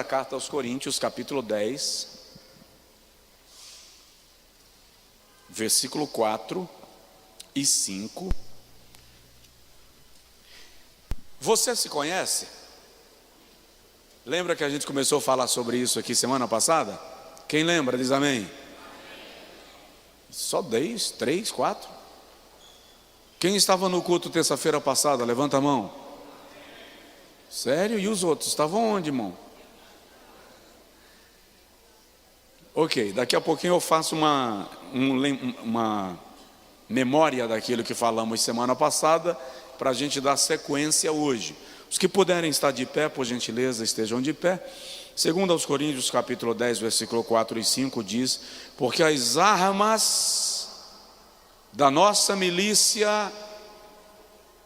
segunda carta aos Coríntios, capítulo 10, versículo 4 e 5. Você se conhece? Lembra que a gente começou a falar sobre isso aqui semana passada? Quem lembra, diz amém. Só 10, 3, 4. Quem estava no culto terça-feira passada? Levanta a mão. Sério? E os outros? Estavam onde, irmão? Ok, daqui a pouquinho eu faço uma memória daquilo que falamos semana passada, para a gente dar sequência hoje. Os que puderem estar de pé, por gentileza, estejam de pé. Segundo aos Coríntios, capítulo 10, versículo 4 e 5, diz: porque as armas da nossa milícia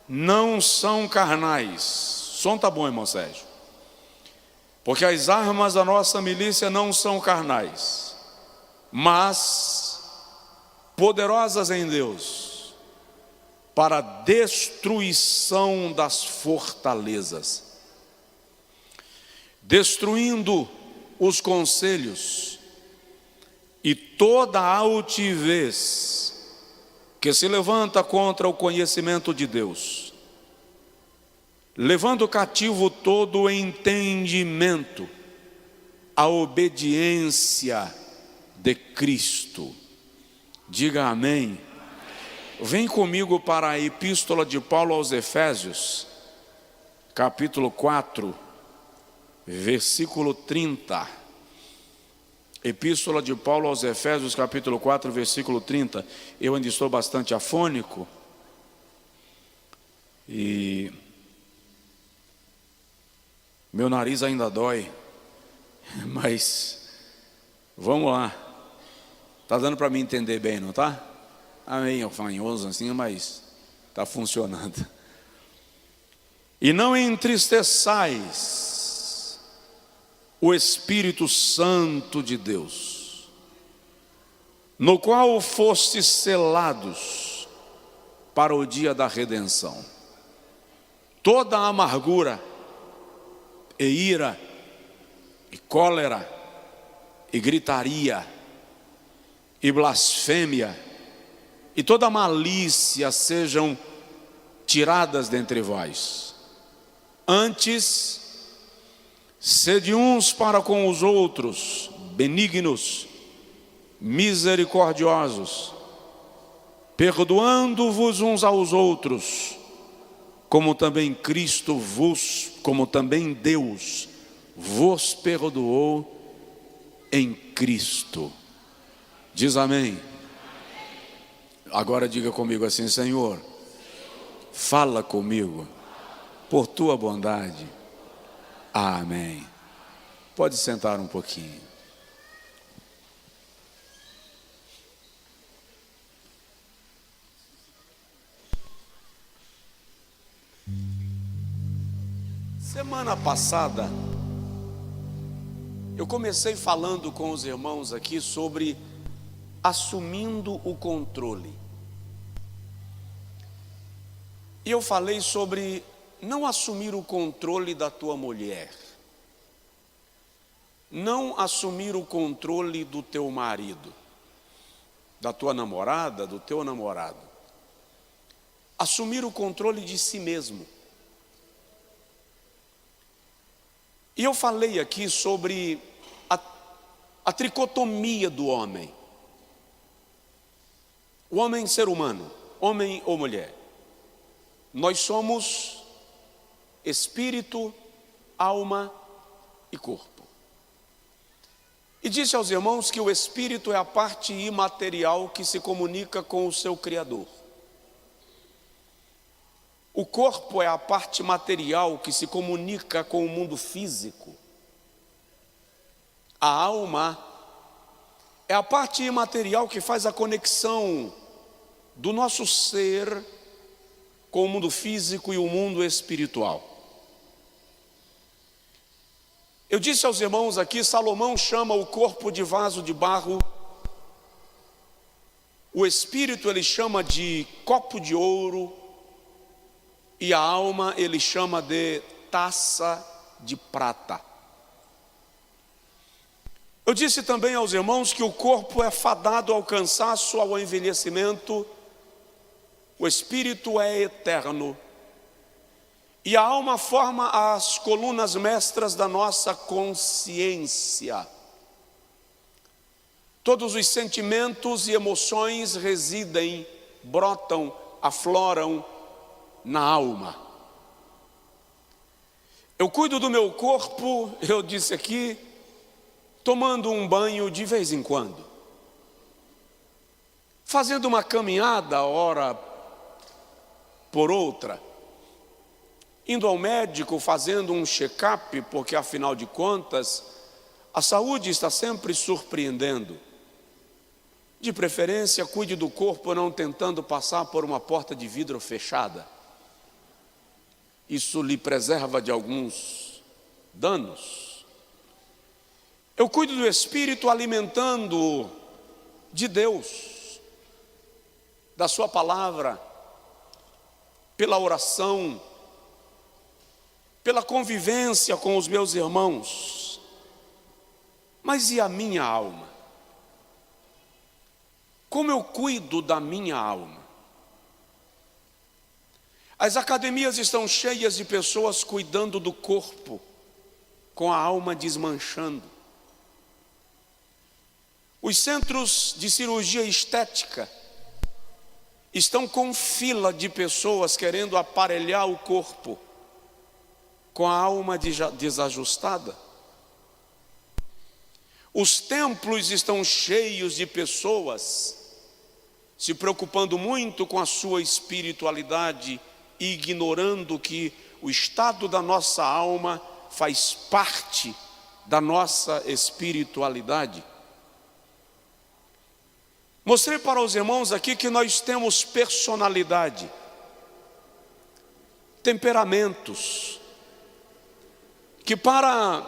não são carnais. O som tá bom, irmão Sérgio. Porque as armas da nossa milícia não são carnais, mas poderosas em Deus, para a destruição das fortalezas, destruindo os conselhos e toda altivez que se levanta contra o conhecimento de Deus, levando cativo todo o entendimento à obediência de Cristo. Diga amém. Vem comigo para a epístola de Paulo aos Efésios, capítulo 4, versículo 30. Epístola de Paulo aos Efésios, capítulo 4, versículo 30. Eu ainda estou bastante afônico e meu nariz ainda dói, mas vamos lá. Está dando para mim entender bem, não está? Amém, fanhoso assim, mas está funcionando. E não entristeçais o Espírito Santo de Deus, no qual fostes selados para o dia da redenção. Toda a amargura e ira, e cólera, e gritaria, e blasfêmia, e toda malícia sejam tiradas dentre vós. Antes, sede uns para com os outros benignos, misericordiosos, perdoando-vos uns aos outros, como também Deus vos perdoou em Cristo. Diz amém. Agora diga comigo assim: Senhor, fala comigo por tua bondade. Amém. Pode sentar um pouquinho. Semana passada, eu comecei falando com os irmãos aqui sobre assumindo o controle. E eu falei sobre não assumir o controle da tua mulher, não assumir o controle do teu marido, da tua namorada, do teu namorado. Assumir o controle de si mesmo. E eu falei aqui sobre a tricotomia do homem. O homem ser humano, homem ou mulher. Nós somos espírito, alma e corpo. E disse aos irmãos que o espírito é a parte imaterial que se comunica com o seu Criador. O corpo é a parte material que se comunica com o mundo físico. A alma é a parte imaterial que faz a conexão do nosso ser com o mundo físico e o mundo espiritual. Eu disse aos irmãos aqui, Salomão chama o corpo de vaso de barro, o espírito ele chama de copo de ouro, e a alma ele chama de taça de prata. Eu disse também aos irmãos que o corpo é fadado ao cansaço, ao envelhecimento, o espírito é eterno, e a alma forma as colunas mestras da nossa consciência. Todos os sentimentos e emoções residem, brotam, afloram na alma. Eu cuido do meu corpo, eu disse aqui, tomando um banho de vez em quando, fazendo uma caminhada, ora por outra, indo ao médico, fazendo um check-up, porque afinal de contas, a saúde está sempre surpreendendo. De preferência, cuide do corpo não tentando passar por uma porta de vidro fechada. Isso lhe preserva de alguns danos. Eu cuido do espírito alimentando de Deus, da sua palavra, pela oração, pela convivência com os meus irmãos. Mas e a minha alma? Como eu cuido da minha alma? As academias estão cheias de pessoas cuidando do corpo, com a alma desmanchando. Os centros de cirurgia estética estão com fila de pessoas querendo aparelhar o corpo, com a alma desajustada. Os templos estão cheios de pessoas se preocupando muito com a sua espiritualidade e ignorando que o estado da nossa alma faz parte da nossa espiritualidade. Mostrei para os irmãos aqui que nós temos personalidade, temperamentos, que para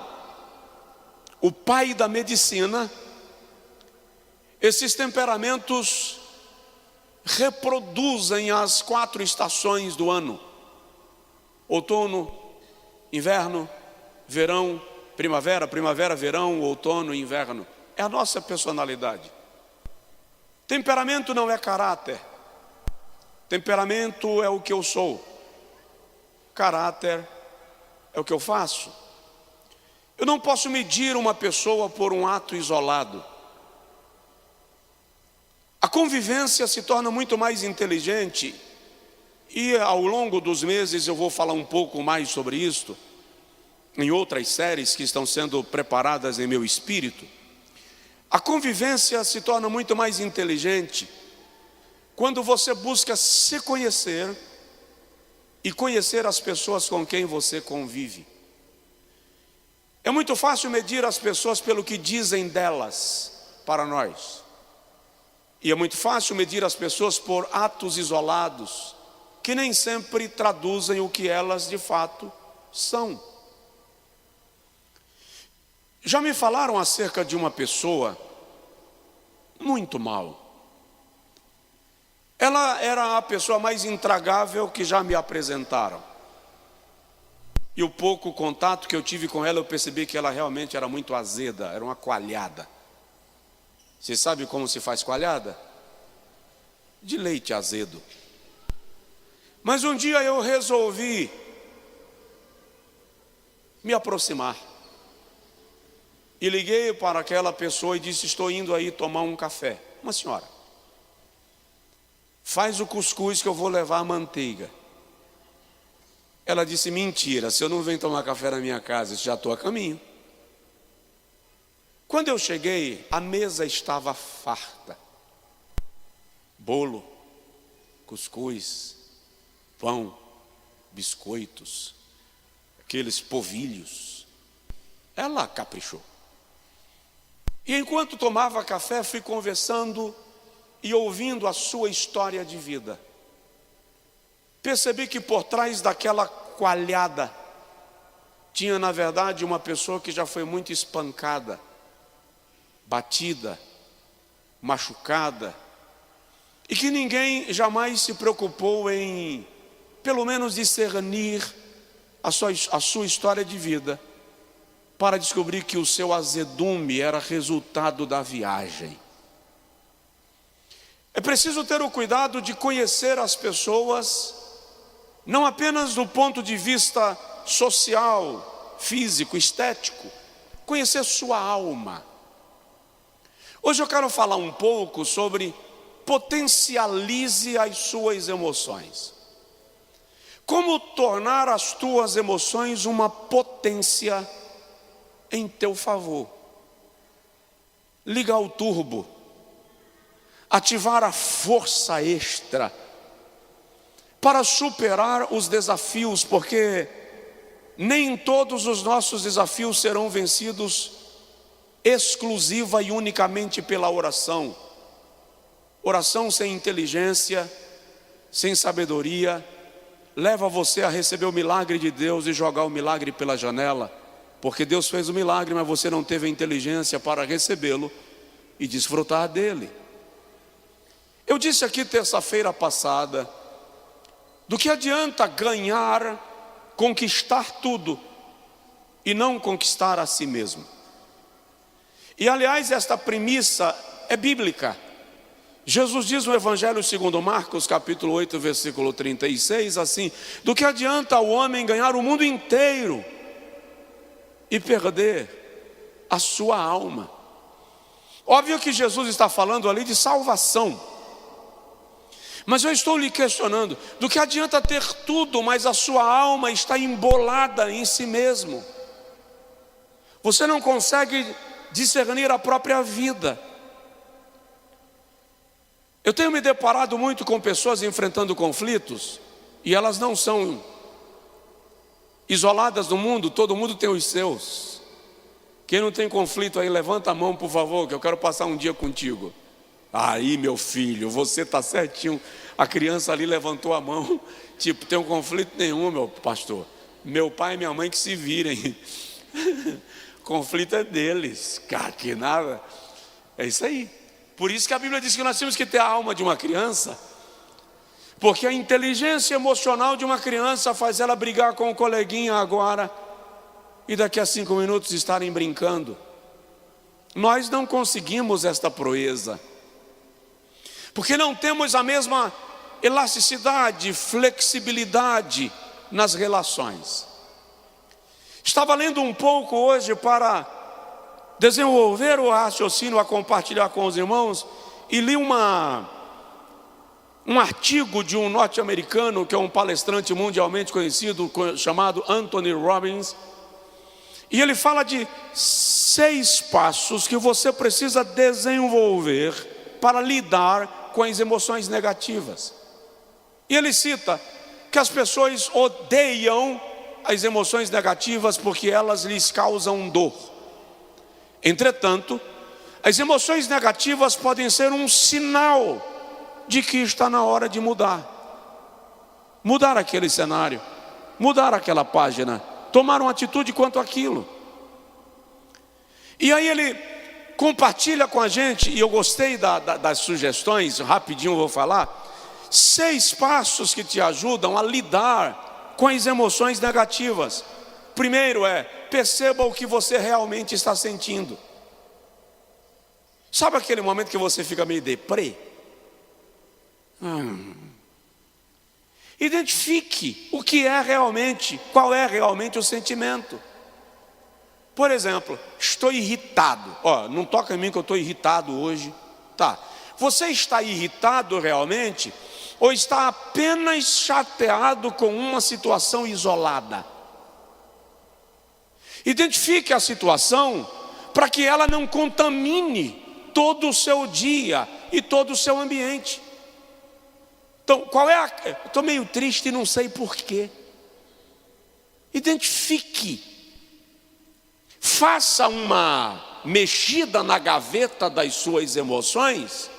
o pai da medicina, esses temperamentos reproduzem as 4 estações do ano: outono, inverno, verão, primavera, primavera, verão, outono, inverno. É a nossa personalidade. Temperamento não é caráter. Temperamento é o que eu sou. Caráter é o que eu faço. Eu não posso medir uma pessoa por um ato isolado. A convivência se torna muito mais inteligente, e ao longo dos meses eu vou falar um pouco mais sobre isto, em outras séries que estão sendo preparadas em meu espírito. A convivência se torna muito mais inteligente quando você busca se conhecer e conhecer as pessoas com quem você convive. É muito fácil medir as pessoas pelo que dizem delas para nós. E é muito fácil medir as pessoas por atos isolados, que nem sempre traduzem o que elas de fato são. Já me falaram acerca de uma pessoa muito mal. Ela era a pessoa mais intragável que já me apresentaram. E o pouco contato que eu tive com ela, eu percebi que ela realmente era muito azeda, era uma coalhada. Você sabe como se faz coalhada? De leite azedo. Mas um dia eu resolvi me aproximar. E liguei para aquela pessoa e disse: estou indo aí tomar um café. Uma senhora, faz o cuscuz que eu vou levar a manteiga. Ela disse: mentira, se eu não venho tomar café na minha casa, já estou a caminho. Quando eu cheguei, a mesa estava farta. Bolo, cuscuz, pão, biscoitos, aqueles polvilhos. Ela caprichou. E enquanto tomava café, fui conversando e ouvindo a sua história de vida. Percebi que por trás daquela coalhada tinha, na verdade, uma pessoa que já foi muito espancada, batida, machucada, e que ninguém jamais se preocupou em, pelo menos, discernir a sua história de vida. para descobrir que o seu azedume era resultado da viagem. É preciso ter o cuidado de conhecer as pessoas, não apenas do ponto de vista social, físico, estético, conhecer sua alma. Hoje eu quero falar um pouco sobre potencialize as suas emoções. Como tornar as tuas emoções uma potência em teu favor. Ligar o turbo, ativar a força extra para superar os desafios, porque nem todos os nossos desafios serão vencidos exclusiva e unicamente pela oração. Oração sem inteligência, sem sabedoria, leva você a receber o milagre de Deus e jogar o milagre pela janela, porque Deus fez o milagre, mas você não teve a inteligência para recebê-lo e desfrutar dele. Eu disse aqui terça-feira passada, do que adianta ganhar, conquistar tudo e não conquistar a si mesmo? E aliás, esta premissa é bíblica. Jesus diz no Evangelho segundo Marcos, capítulo 8, versículo 36, assim: do que adianta o homem ganhar o mundo inteiro e perder a sua alma? Óbvio que Jesus está falando ali de salvação, mas eu estou lhe questionando, do que adianta ter tudo, mas a sua alma está embolada em si mesmo? Você não consegue discernir a própria vida. Eu tenho me deparado muito com pessoas enfrentando conflitos, e elas não são isoladas do mundo, todo mundo tem os seus. Quem não tem conflito aí, levanta a mão, por favor, que eu quero passar um dia contigo. Aí, meu filho, você está certinho. A criança ali levantou a mão, tipo, tem um conflito nenhum, meu pastor. Meu pai e minha mãe que se virem. Conflito é deles, cara, que nada. É isso aí. Por isso que a Bíblia diz que nós temos que ter a alma de uma criança, porque a inteligência emocional de uma criança faz ela brigar com o coleguinha agora e daqui a 5 minutos estarem brincando. Nós não conseguimos esta proeza, porque não temos a mesma elasticidade, flexibilidade nas relações. Estava lendo um pouco hoje para desenvolver o raciocínio, a compartilhar com os irmãos, e li um artigo de um norte-americano que é um palestrante mundialmente conhecido, chamado Anthony Robbins, e ele fala de 6 passos que você precisa desenvolver para lidar com as emoções negativas. E ele cita que as pessoas odeiam as emoções negativas porque elas lhes causam dor. Entretanto, as emoções negativas podem ser um sinal de que está na hora de mudar. Mudar aquele cenário, mudar aquela página, tomar uma atitude quanto àquilo. E aí ele compartilha com a gente, e eu gostei das sugestões, rapidinho vou falar, 6 passos que te ajudam a lidar com as emoções negativas. Primeiro perceba o que você realmente está sentindo. Sabe aquele momento que você fica meio deprê? Identifique o que é realmente, qual é realmente o sentimento. Por exemplo, estou irritado. Não toca em mim que eu estou irritado hoje. Tá. Você está irritado realmente? Ou está apenas chateado com uma situação isolada? Identifique a situação para que ela não contamine todo o seu dia e todo o seu ambiente. Então, estou meio triste e não sei porquê. Identifique. Faça uma mexida na gaveta das suas emoções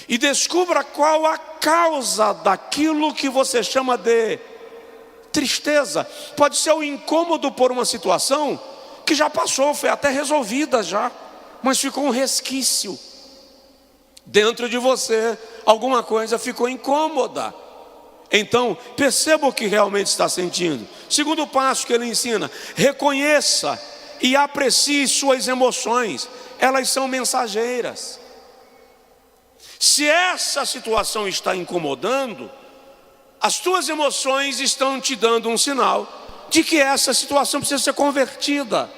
e descubra qual a causa daquilo que você chama de tristeza. Pode ser o incômodo por uma situação que já passou, foi até resolvida já, mas ficou um resquício dentro de você, alguma coisa ficou incômoda. Então, perceba o que realmente está sentindo. Segundo passo que ele ensina: reconheça e aprecie suas emoções. Elas são mensageiras. Se essa situação está incomodando, as tuas emoções estão te dando um sinal de que essa situação precisa ser convertida,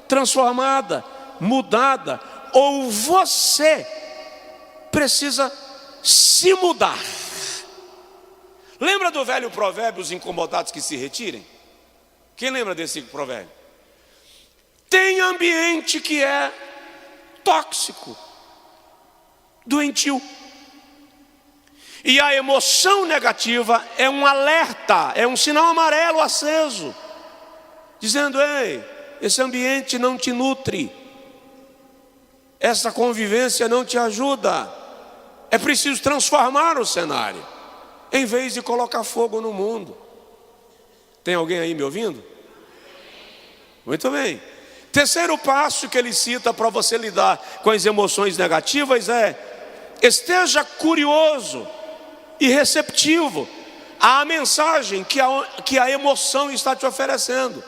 transformada, mudada, ou você precisa se mudar. Lembra do velho provérbio, os incomodados que se retirem? Quem lembra desse provérbio? Tem ambiente que é tóxico, doentio. E a emoção negativa é um alerta, é um sinal amarelo aceso, dizendo: ei, esse ambiente não te nutre, essa convivência não te ajuda. É preciso transformar o cenário, em vez de colocar fogo no mundo. Tem alguém aí me ouvindo? Muito bem. Terceiro passo que ele cita para você lidar com as emoções negativas é: esteja curioso e receptivo à mensagem que a emoção está te oferecendo.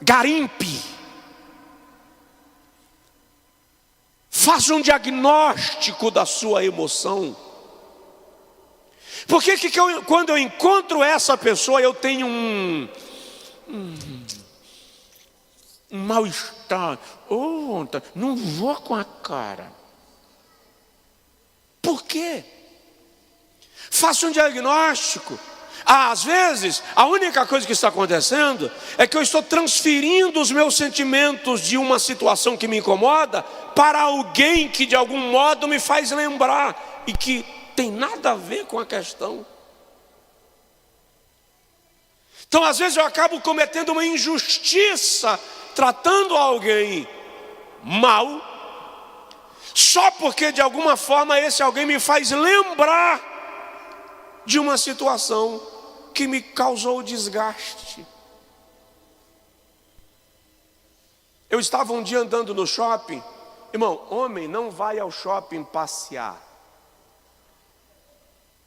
Garimpe. Faça um diagnóstico da sua emoção. Por que quando eu encontro essa pessoa eu tenho um mal-estar? Não vou com a cara. Por quê? Faça um diagnóstico. Às vezes, a única coisa que está acontecendo é que eu estou transferindo os meus sentimentos de uma situação que me incomoda para alguém que de algum modo me faz lembrar e que tem nada a ver com a questão. Então, às vezes eu acabo cometendo uma injustiça, tratando alguém mal, só porque de alguma forma esse alguém me faz lembrar de uma situação que me causou desgaste. Eu estava um dia andando no shopping. Irmão, homem não vai ao shopping passear.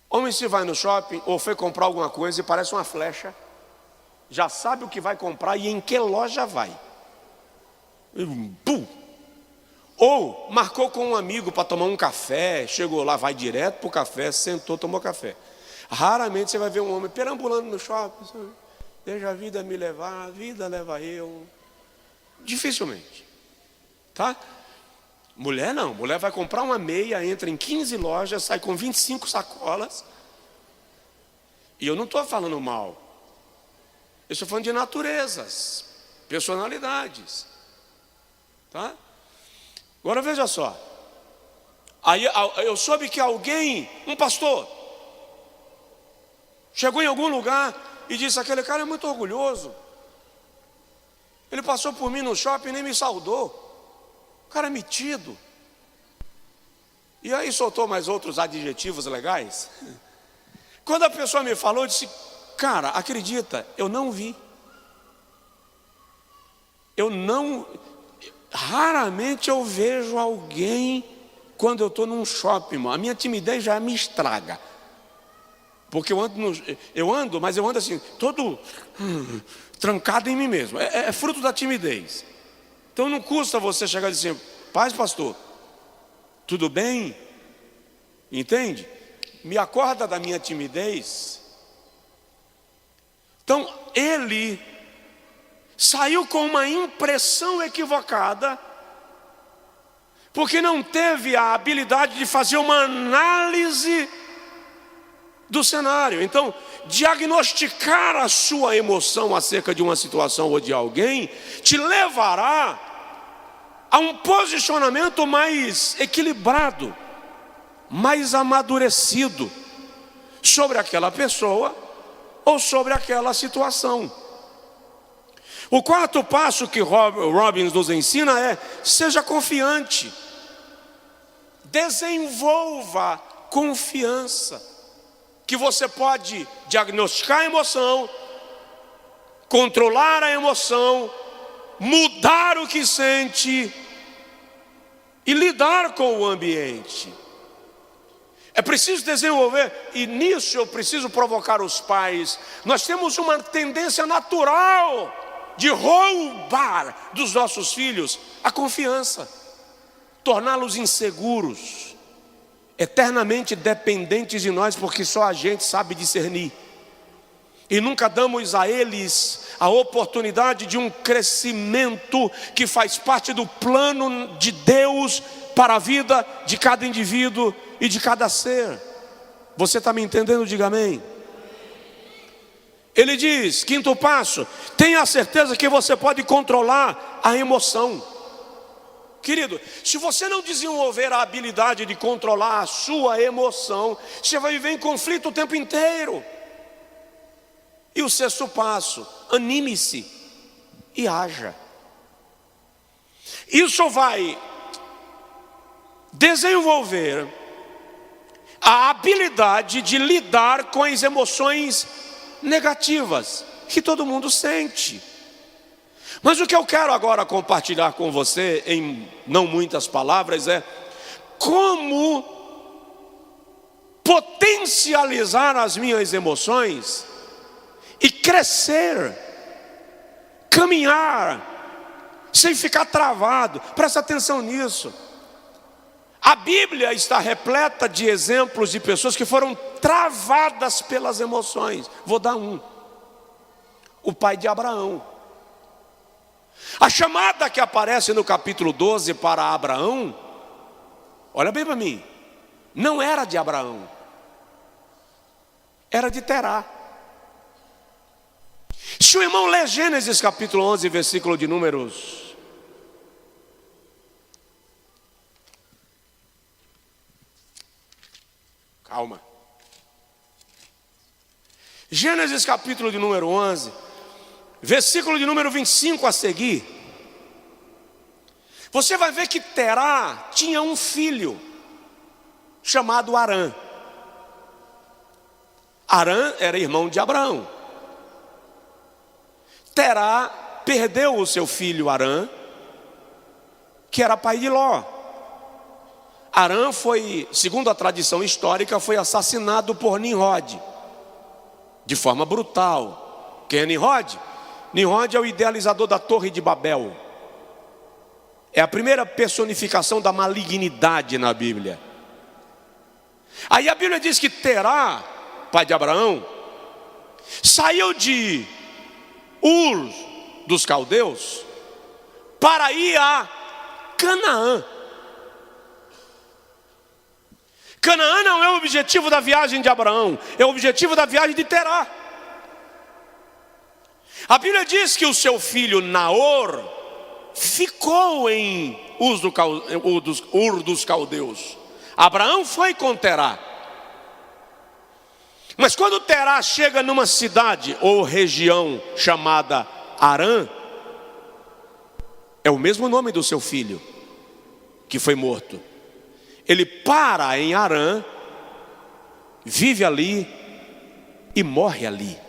Homem, se vai no shopping ou foi comprar alguma coisa e parece uma flecha, já sabe o que vai comprar e em que loja vai. Pum! Ou marcou com um amigo para tomar um café, chegou lá, vai direto para o café, sentou, tomou café. Raramente você vai ver um homem perambulando no shopping: deixa a vida me levar, a vida leva eu. Dificilmente, tá? Mulher não, mulher vai comprar uma meia, entra em 15 lojas, sai com 25 sacolas. E eu não estou falando mal, eu estou falando de naturezas, personalidades, tá? Agora veja só, aí eu soube que alguém, um pastor, chegou em algum lugar e disse: aquele cara é muito orgulhoso, ele passou por mim no shopping e nem me saudou, o cara é metido. E aí soltou mais outros adjetivos legais. Quando a pessoa me falou, eu disse: cara, acredita, eu não vi. Raramente eu vejo alguém quando eu estou num shopping, irmão. A minha timidez já me estraga. Porque eu ando, mas eu ando assim, todo trancado em mim mesmo. É fruto da timidez. Então não custa você chegar e dizer assim: paz, pastor, tudo bem? Entende? Me acorda da minha timidez. Então ele saiu com uma impressão equivocada, porque não teve a habilidade de fazer uma análise do cenário. Então, diagnosticar a sua emoção acerca de uma situação ou de alguém te levará a um posicionamento mais equilibrado, mais amadurecido sobre aquela pessoa ou sobre aquela situação. O quarto passo que Robbins nos ensina é: seja confiante, desenvolva confiança, que você pode diagnosticar a emoção, controlar a emoção, mudar o que sente e lidar com o ambiente. É preciso desenvolver, e nisso eu preciso provocar os pais. Nós temos uma tendência natural de roubar dos nossos filhos a confiança, torná-los inseguros, eternamente dependentes de nós, porque só a gente sabe discernir. E nunca damos a eles a oportunidade de um crescimento que faz parte do plano de Deus para a vida de cada indivíduo e de cada ser. Você está me entendendo? Diga amém. Ele diz, quinto passo, tenha a certeza que você pode controlar a emoção. Querido, se você não desenvolver a habilidade de controlar a sua emoção, você vai viver em conflito o tempo inteiro. E o sexto passo, anime-se e haja. Isso vai desenvolver a habilidade de lidar com as emoções negativas que todo mundo sente. Mas o que eu quero agora compartilhar com você, em não muitas palavras, é como potencializar as minhas emoções e crescer, caminhar, sem ficar travado. Presta atenção nisso. A Bíblia está repleta de exemplos de pessoas que foram travadas pelas emoções. Vou dar um. O pai de Abraão. A chamada que aparece no capítulo 12 para Abraão, olha bem para mim, não era de Abraão, era de Terá. Se o irmão ler Gênesis capítulo 11, versículo de números calma. Gênesis capítulo de número 11, versículo de número 25 a seguir, você vai ver que Terá tinha um filho chamado Arã. Arã era irmão de Abraão. Terá perdeu o seu filho Arã, que era pai de Ló. Arã foi, segundo a tradição histórica, foi assassinado por Nimrod, de forma brutal. Quem é Nimrod? Nimrod é o idealizador da Torre de Babel. É a primeira personificação da malignidade na Bíblia. Aí a Bíblia diz que Terá, pai de Abraão, saiu de Ur dos caldeus para ir a Canaã. Canaã não é o objetivo da viagem de Abraão, é o objetivo da viagem de Terá. A Bíblia diz que o seu filho Naor ficou em Ur dos caldeus. Abraão foi com Terá. Mas quando Terá chega numa cidade ou região chamada Harã, é o mesmo nome do seu filho que foi morto. Ele para em Harã, vive ali e morre ali.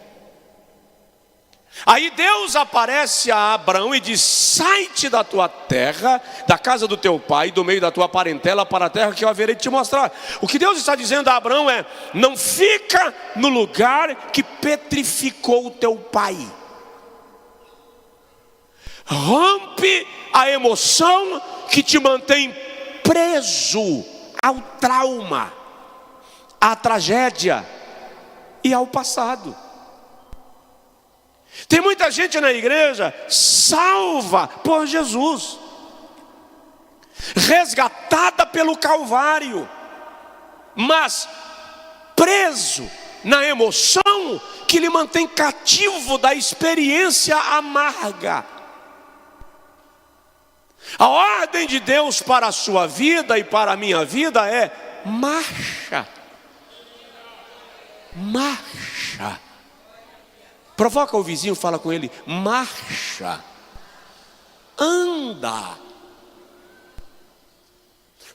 Aí Deus aparece a Abraão e diz: sai-te da tua terra, da casa do teu pai, do meio da tua parentela, para a terra que eu haverei de te mostrar. O que Deus está dizendo a Abraão é: não fica no lugar que petrificou o teu pai. Rompe a emoção que te mantém preso ao trauma, à tragédia e ao passado. Tem muita gente na igreja salva por Jesus, resgatada pelo Calvário, mas preso na emoção que lhe mantém cativo da experiência amarga. A ordem de Deus para a sua vida e para a minha vida é: marcha, marcha. Provoca o vizinho, fala com ele: marcha, anda.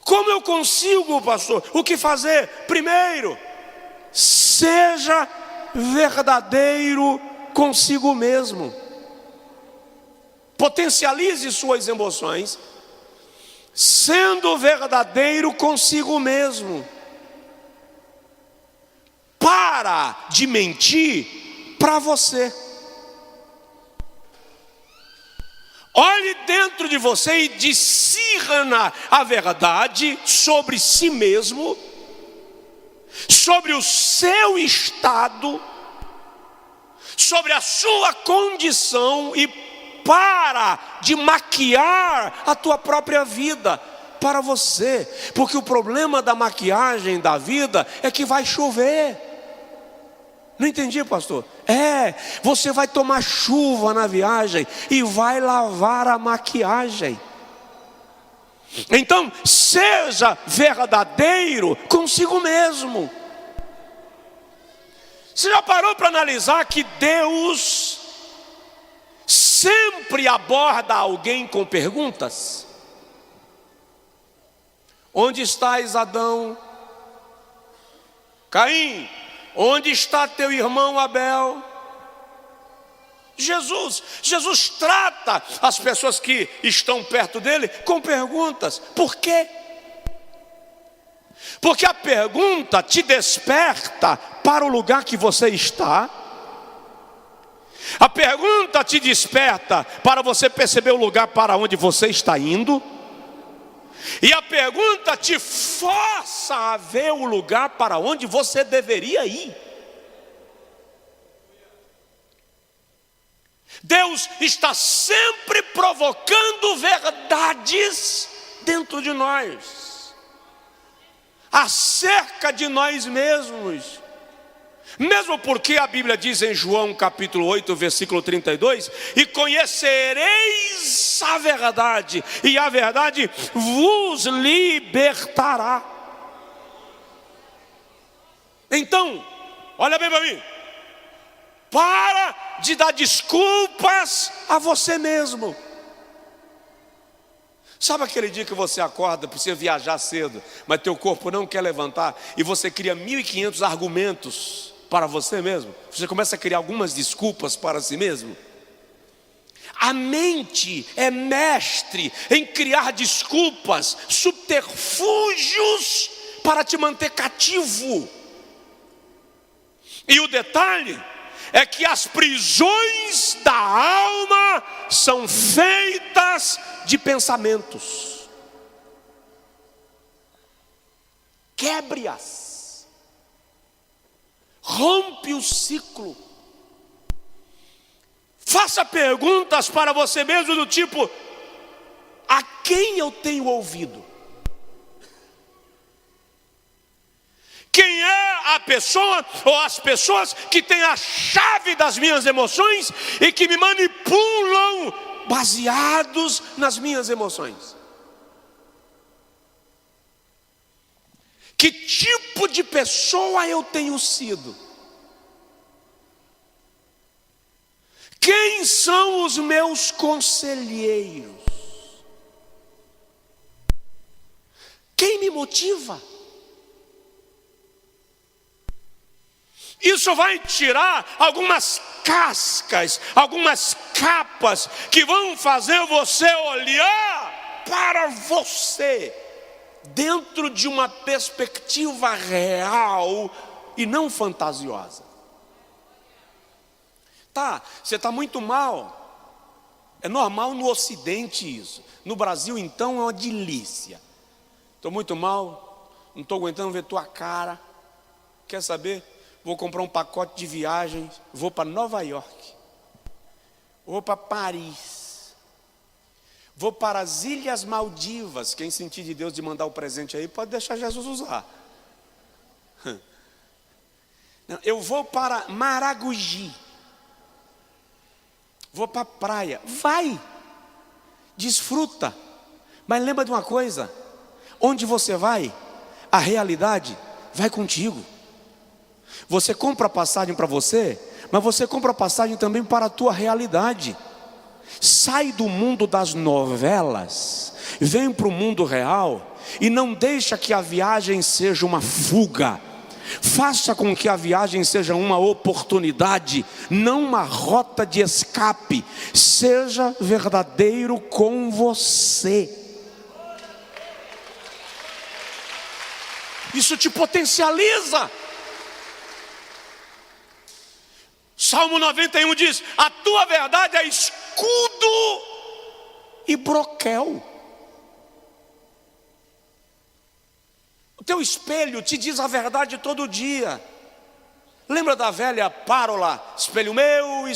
Como eu consigo, pastor? O que fazer? Primeiro, seja verdadeiro consigo mesmo. Potencialize suas emoções, sendo verdadeiro consigo mesmo. Para de mentir para você. Olhe dentro de você e discirna a verdade sobre si mesmo, sobre o seu estado, sobre a sua condição, e para de maquiar a tua própria vida para você, porque o problema da maquiagem da vida é que vai chover. Não entendi, pastor? Você vai tomar chuva na viagem e vai lavar a maquiagem. Então, seja verdadeiro consigo mesmo. Você já parou para analisar que Deus sempre aborda alguém com perguntas? Onde estás, Adão? Caim, onde está teu irmão Abel? Jesus trata as pessoas que estão perto dele com perguntas. Por quê? Porque a pergunta te desperta para o lugar que você está. A pergunta te desperta para você perceber o lugar para onde você está indo. E a pergunta te força a ver o lugar para onde você deveria ir. Deus está sempre provocando verdades dentro de nós, acerca de nós mesmos. Mesmo porque a Bíblia diz em João capítulo 8, versículo 32: e conhecereis a verdade, e a verdade vos libertará. Então, olha bem para mim, para de dar desculpas a você mesmo. Sabe aquele dia que você acorda, precisa viajar cedo, mas teu corpo não quer levantar, e você cria 1.500 argumentos para você mesmo? Você começa a criar algumas desculpas para si mesmo. A mente é mestre em criar desculpas, subterfúgios para te manter cativo. E o detalhe é que as prisões da alma são feitas de pensamentos. Quebre-as. Rompe o ciclo. Faça perguntas para você mesmo do tipo: a quem eu tenho ouvido? Quem é a pessoa ou as pessoas que têm a chave das minhas emoções e que me manipulam baseados nas minhas emoções? Que tipo de pessoa eu tenho sido? Quem são os meus conselheiros? Quem me motiva? Isso vai tirar algumas cascas, algumas capas que vão fazer você olhar para você dentro de uma perspectiva real e não fantasiosa. Você está muito mal. É normal no Ocidente isso. No Brasil, então, é uma delícia. Estou muito mal, não estou aguentando ver tua cara. Quer saber? Vou comprar um pacote de viagens, vou para Nova York, vou para Paris, vou para as Ilhas Maldivas. Quem sentir de Deus de mandar o presente aí, pode deixar Jesus usar. Eu vou para Maragogi, vou para a praia. Vai, desfruta, mas lembra de uma coisa: onde você vai, a realidade vai contigo. Você compra passagem para você, mas você compra passagem também para a tua realidade. Sai do mundo das novelas, vem para o mundo real e não deixa que a viagem seja uma fuga. Faça com que a viagem seja uma oportunidade, não uma rota de escape. Seja verdadeiro com você. Isso te potencializa. Salmo 91 diz: a tua verdade é escudo e broquel. O teu espelho te diz a verdade todo dia. Lembra da velha párola? Espelho meu,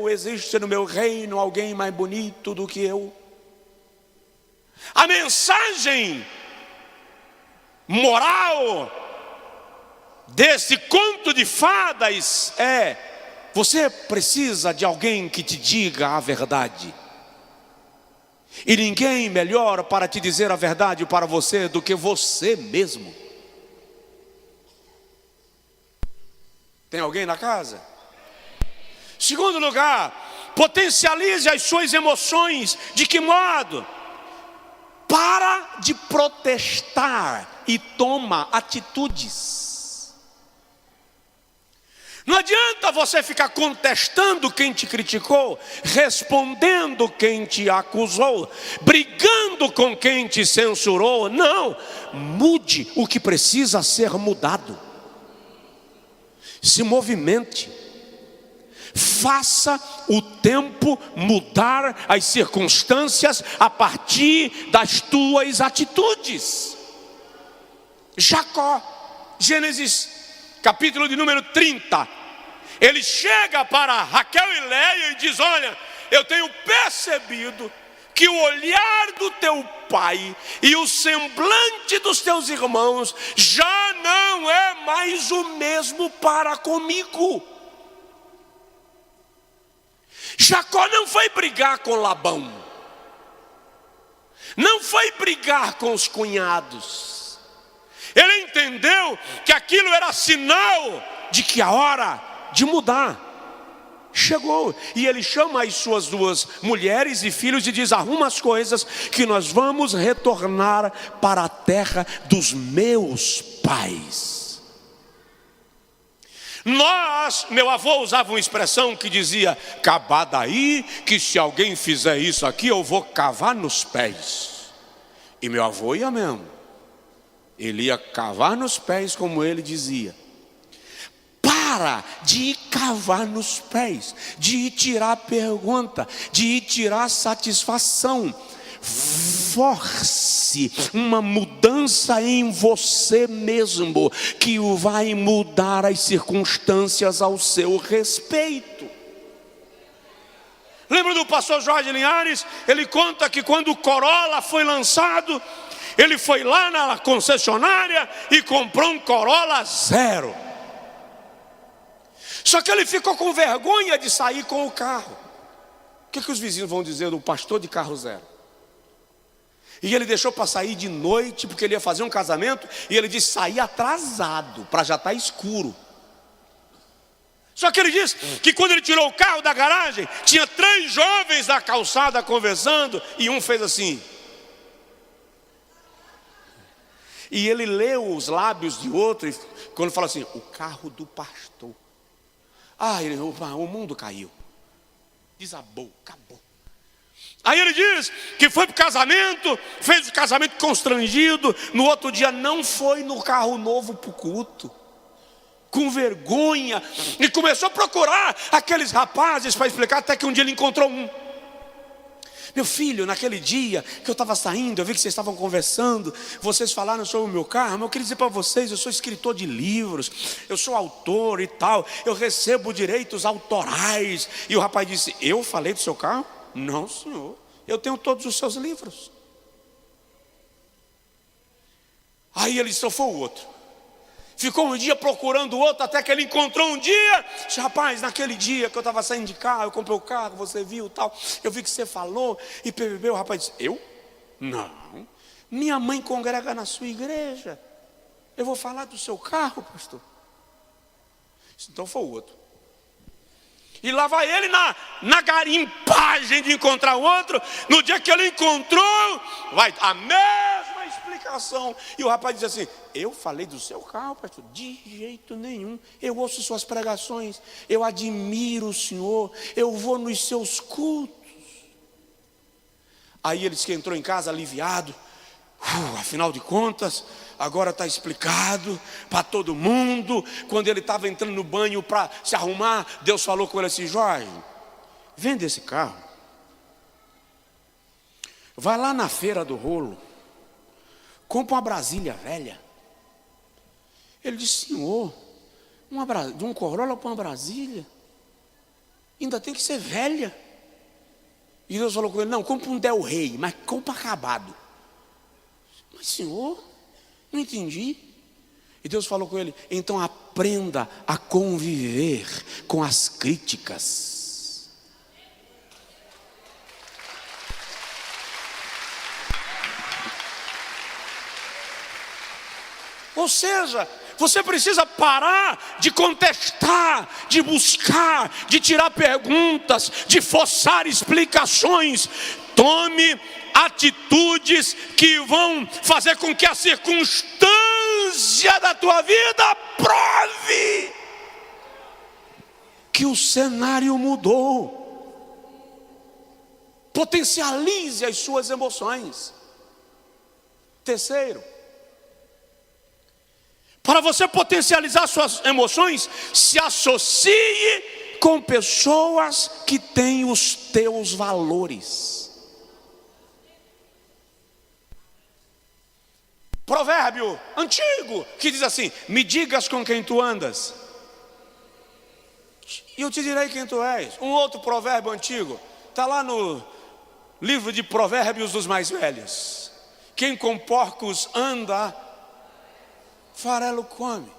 existe no meu reino alguém mais bonito do que eu? A mensagem moral desse conto de fadas é: você precisa de alguém que te diga a verdade. E ninguém melhor para te dizer a verdade para você do que você mesmo. Tem alguém na casa? Segundo lugar, potencialize as suas emoções. De que modo? Para de protestar e toma atitudes. Não adianta você ficar contestando quem te criticou, respondendo quem te acusou, brigando com quem te censurou. Não, mude o que precisa ser mudado. Se movimente. Faça o tempo mudar as circunstâncias a partir das tuas atitudes. Jacó, Gênesis capítulo de número 30, ele chega para Raquel e Léia e diz: olha, eu tenho percebido que o olhar do teu pai e o semblante dos teus irmãos já não é mais o mesmo para comigo. Jacó não foi brigar com Labão, não foi brigar com os cunhados. Ele entendeu que aquilo era sinal de que a hora de mudar chegou. E ele chama as suas duas mulheres e filhos e diz: arruma as coisas que nós vamos retornar para a terra dos meus pais. Meu avô usava uma expressão que dizia: cavar daí, que se alguém fizer isso aqui, eu vou cavar nos pés. E meu avô ia mesmo. Ele ia cavar nos pés, como ele dizia. Para de cavar nos pés, de tirar pergunta, de tirar satisfação. Force uma mudança em você mesmo, que vai mudar as circunstâncias ao seu respeito. Lembra do pastor Jorge Linhares? Ele conta que quando o Corolla foi lançado, ele foi lá na concessionária e comprou um Corolla 0. Só que ele ficou com vergonha de sair com o carro. O que os vizinhos vão dizer do pastor de carro 0? E ele deixou para sair de noite, porque ele ia fazer um casamento, e ele disse: sair atrasado, para já estar escuro. Só que ele disse que quando ele tirou o carro da garagem, tinha 3 jovens na calçada conversando, e um fez assim. E ele leu os lábios de outro, quando fala assim: o carro do pastor. O mundo caiu, desabou, acabou. Aí ele diz que foi para o casamento, fez o casamento constrangido. No outro dia não foi no carro novo para o culto, com vergonha, e começou a procurar aqueles rapazes para explicar, até que um dia ele encontrou um. Meu filho, naquele dia que eu estava saindo, eu vi que vocês estavam conversando, vocês falaram sobre o meu carro, mas eu queria dizer para vocês: eu sou escritor de livros, eu sou autor e tal, eu recebo direitos autorais. E o rapaz disse: eu falei do seu carro? Não, senhor, eu tenho todos os seus livros. Aí ele sofreu o outro. Ficou um dia procurando o outro, até que ele encontrou um dia. Disse: rapaz, naquele dia que eu estava saindo de carro, eu comprei o carro, você viu tal, eu vi que você falou, e PBB. O rapaz disse: eu? Não, minha mãe congrega na sua igreja, eu vou falar do seu carro, pastor. Então foi o outro. E lá vai ele na garimpagem de encontrar o outro. No dia que ele encontrou, vai a mesma explicação. E o rapaz diz assim: eu falei do seu carro, pastor? De jeito nenhum. Eu ouço suas pregações, eu admiro o senhor, eu vou nos seus cultos. Aí ele disse que entrou em casa aliviado. Afinal de contas, agora está explicado para todo mundo. Quando ele estava entrando no banho para se arrumar, Deus falou com ele assim: Jorge, vende esse carro vai lá na feira do rolo, compra uma Brasília velha. Ele disse: Senhor, de um Corolla para uma Brasília, ainda tem que ser velha. E Deus falou com ele: não, compra um Del Rey, mas compra acabado. Mas Senhor, não entendi. E Deus falou com ele: então aprenda a conviver com as críticas. Ou seja, você precisa parar de contestar, de buscar, de tirar perguntas, de forçar explicações. Tome atitudes que vão fazer com que a circunstância da tua vida prove que o cenário mudou. Potencialize as suas emoções. Terceiro, para você potencializar suas emoções, se associe com pessoas que têm os teus valores. Provérbio antigo que diz assim: me digas com quem tu andas, e eu te direi quem tu és. Um outro provérbio antigo está lá no livro de Provérbios dos mais velhos: quem com porcos anda, farelo come.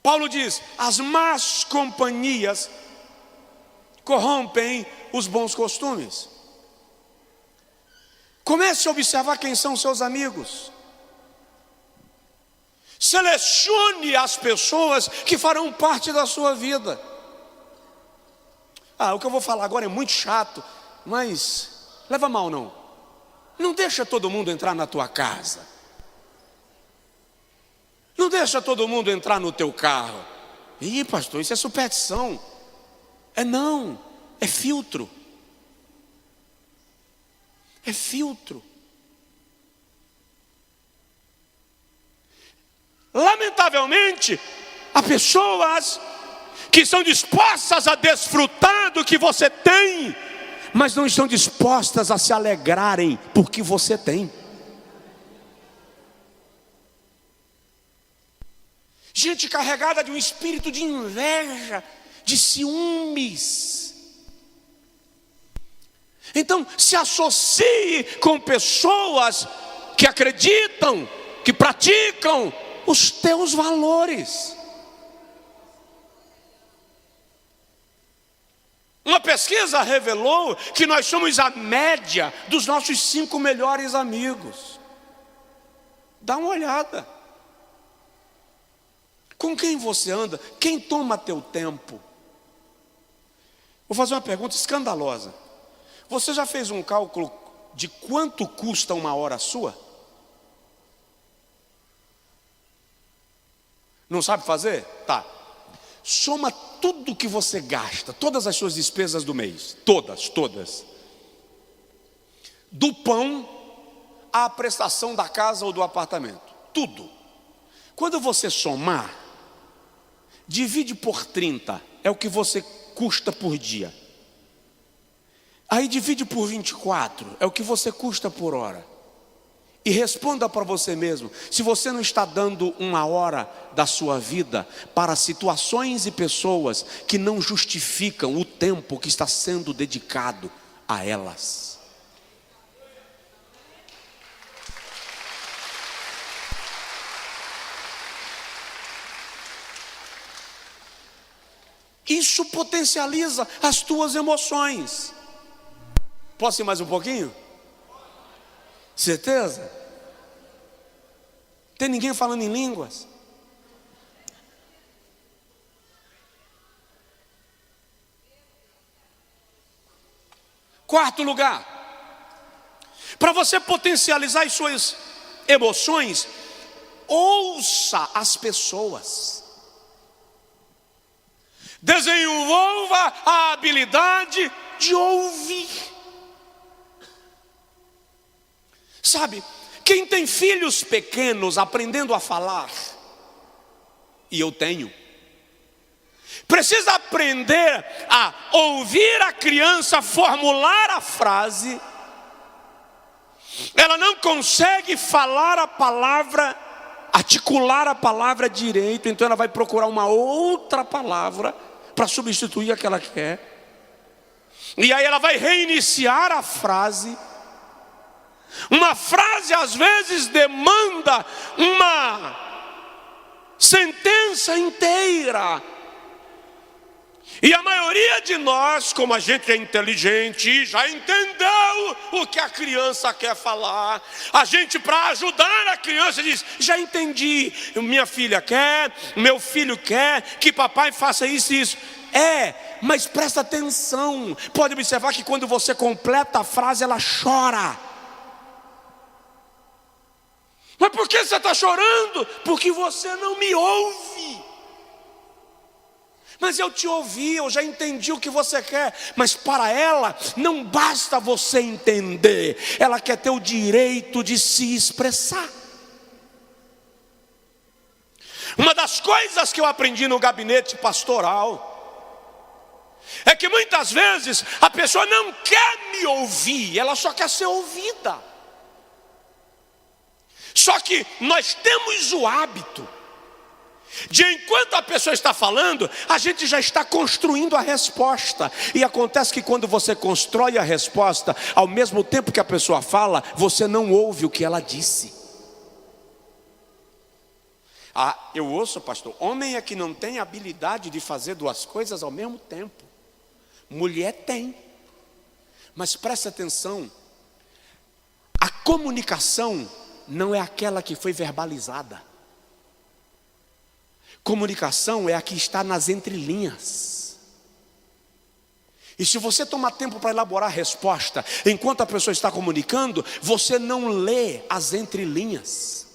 Paulo diz: as más companhias corrompem os bons costumes. Comece a observar quem são seus amigos. Selecione as pessoas que farão parte da sua vida. O que eu vou falar agora é muito chato, mas leva mal não. Não deixa todo mundo entrar na tua casa. Não deixa todo mundo entrar no teu carro. Ih, pastor, isso é superstição. Não, é filtro. É filtro. Lamentavelmente, há pessoas que são dispostas a desfrutar do que você tem, mas não estão dispostas a se alegrarem porque você tem. Gente carregada de um espírito de inveja, de ciúmes. Então, se associe com pessoas que acreditam, que praticam os teus valores. Uma pesquisa revelou que nós somos a média dos nossos 5 melhores amigos. Dá uma olhada. Com quem você anda? Quem toma teu tempo? Vou fazer uma pergunta escandalosa. Você já fez um cálculo de quanto custa uma hora sua? Não sabe fazer? Tá. Soma tudo que você gasta, todas as suas despesas do mês. Todas. Do pão à prestação da casa ou do apartamento. Tudo. Quando você somar, divide por 30, é o que você custa por dia. Aí divide por 24, é o que você custa por hora. E responda para você mesmo: se você não está dando uma hora da sua vida para situações e pessoas que não justificam o tempo que está sendo dedicado a elas. Isso potencializa as tuas emoções. Posso ir mais um pouquinho? Certeza? Tem ninguém falando em línguas? Quarto lugar, para você potencializar as suas emoções, ouça as pessoas. Desenvolva a habilidade de ouvir. Sabe, quem tem filhos pequenos aprendendo a falar, e eu tenho, precisa aprender a ouvir a criança formular a frase ela não consegue falar a palavra, articular a palavra direito, então ela vai procurar uma outra palavra para substituir a que ela quer. E aí ela vai reiniciar a frase. Uma frase às vezes demanda uma sentença inteira. E a maioria de nós, como a gente é inteligente, já entendeu o que a criança quer falar. A gente, para ajudar a criança, diz: já entendi, minha filha quer, meu filho quer que papai faça isso e isso. Mas presta atenção, pode observar que quando você completa a frase, ela chora. Mas por que você está chorando? Porque você não me ouve. Mas eu te ouvi, eu já entendi o que você quer. Mas para ela não basta você entender, ela quer ter o direito de se expressar. Uma das coisas que eu aprendi no gabinete pastoral é que muitas vezes a pessoa não quer me ouvir, ela só quer ser ouvida. Só que nós temos o hábito de, enquanto a pessoa está falando, a gente já está construindo a resposta. E acontece que quando você constrói a resposta, ao mesmo tempo que a pessoa fala, você não ouve o que ela disse. Eu ouço, pastor, homem é que não tem habilidade de fazer duas coisas ao mesmo tempo. Mulher tem. Mas presta atenção, a comunicação não é aquela que foi verbalizada. Comunicação é a que está nas entrelinhas. E se você tomar tempo para elaborar a resposta, enquanto a pessoa está comunicando, você não lê as entrelinhas.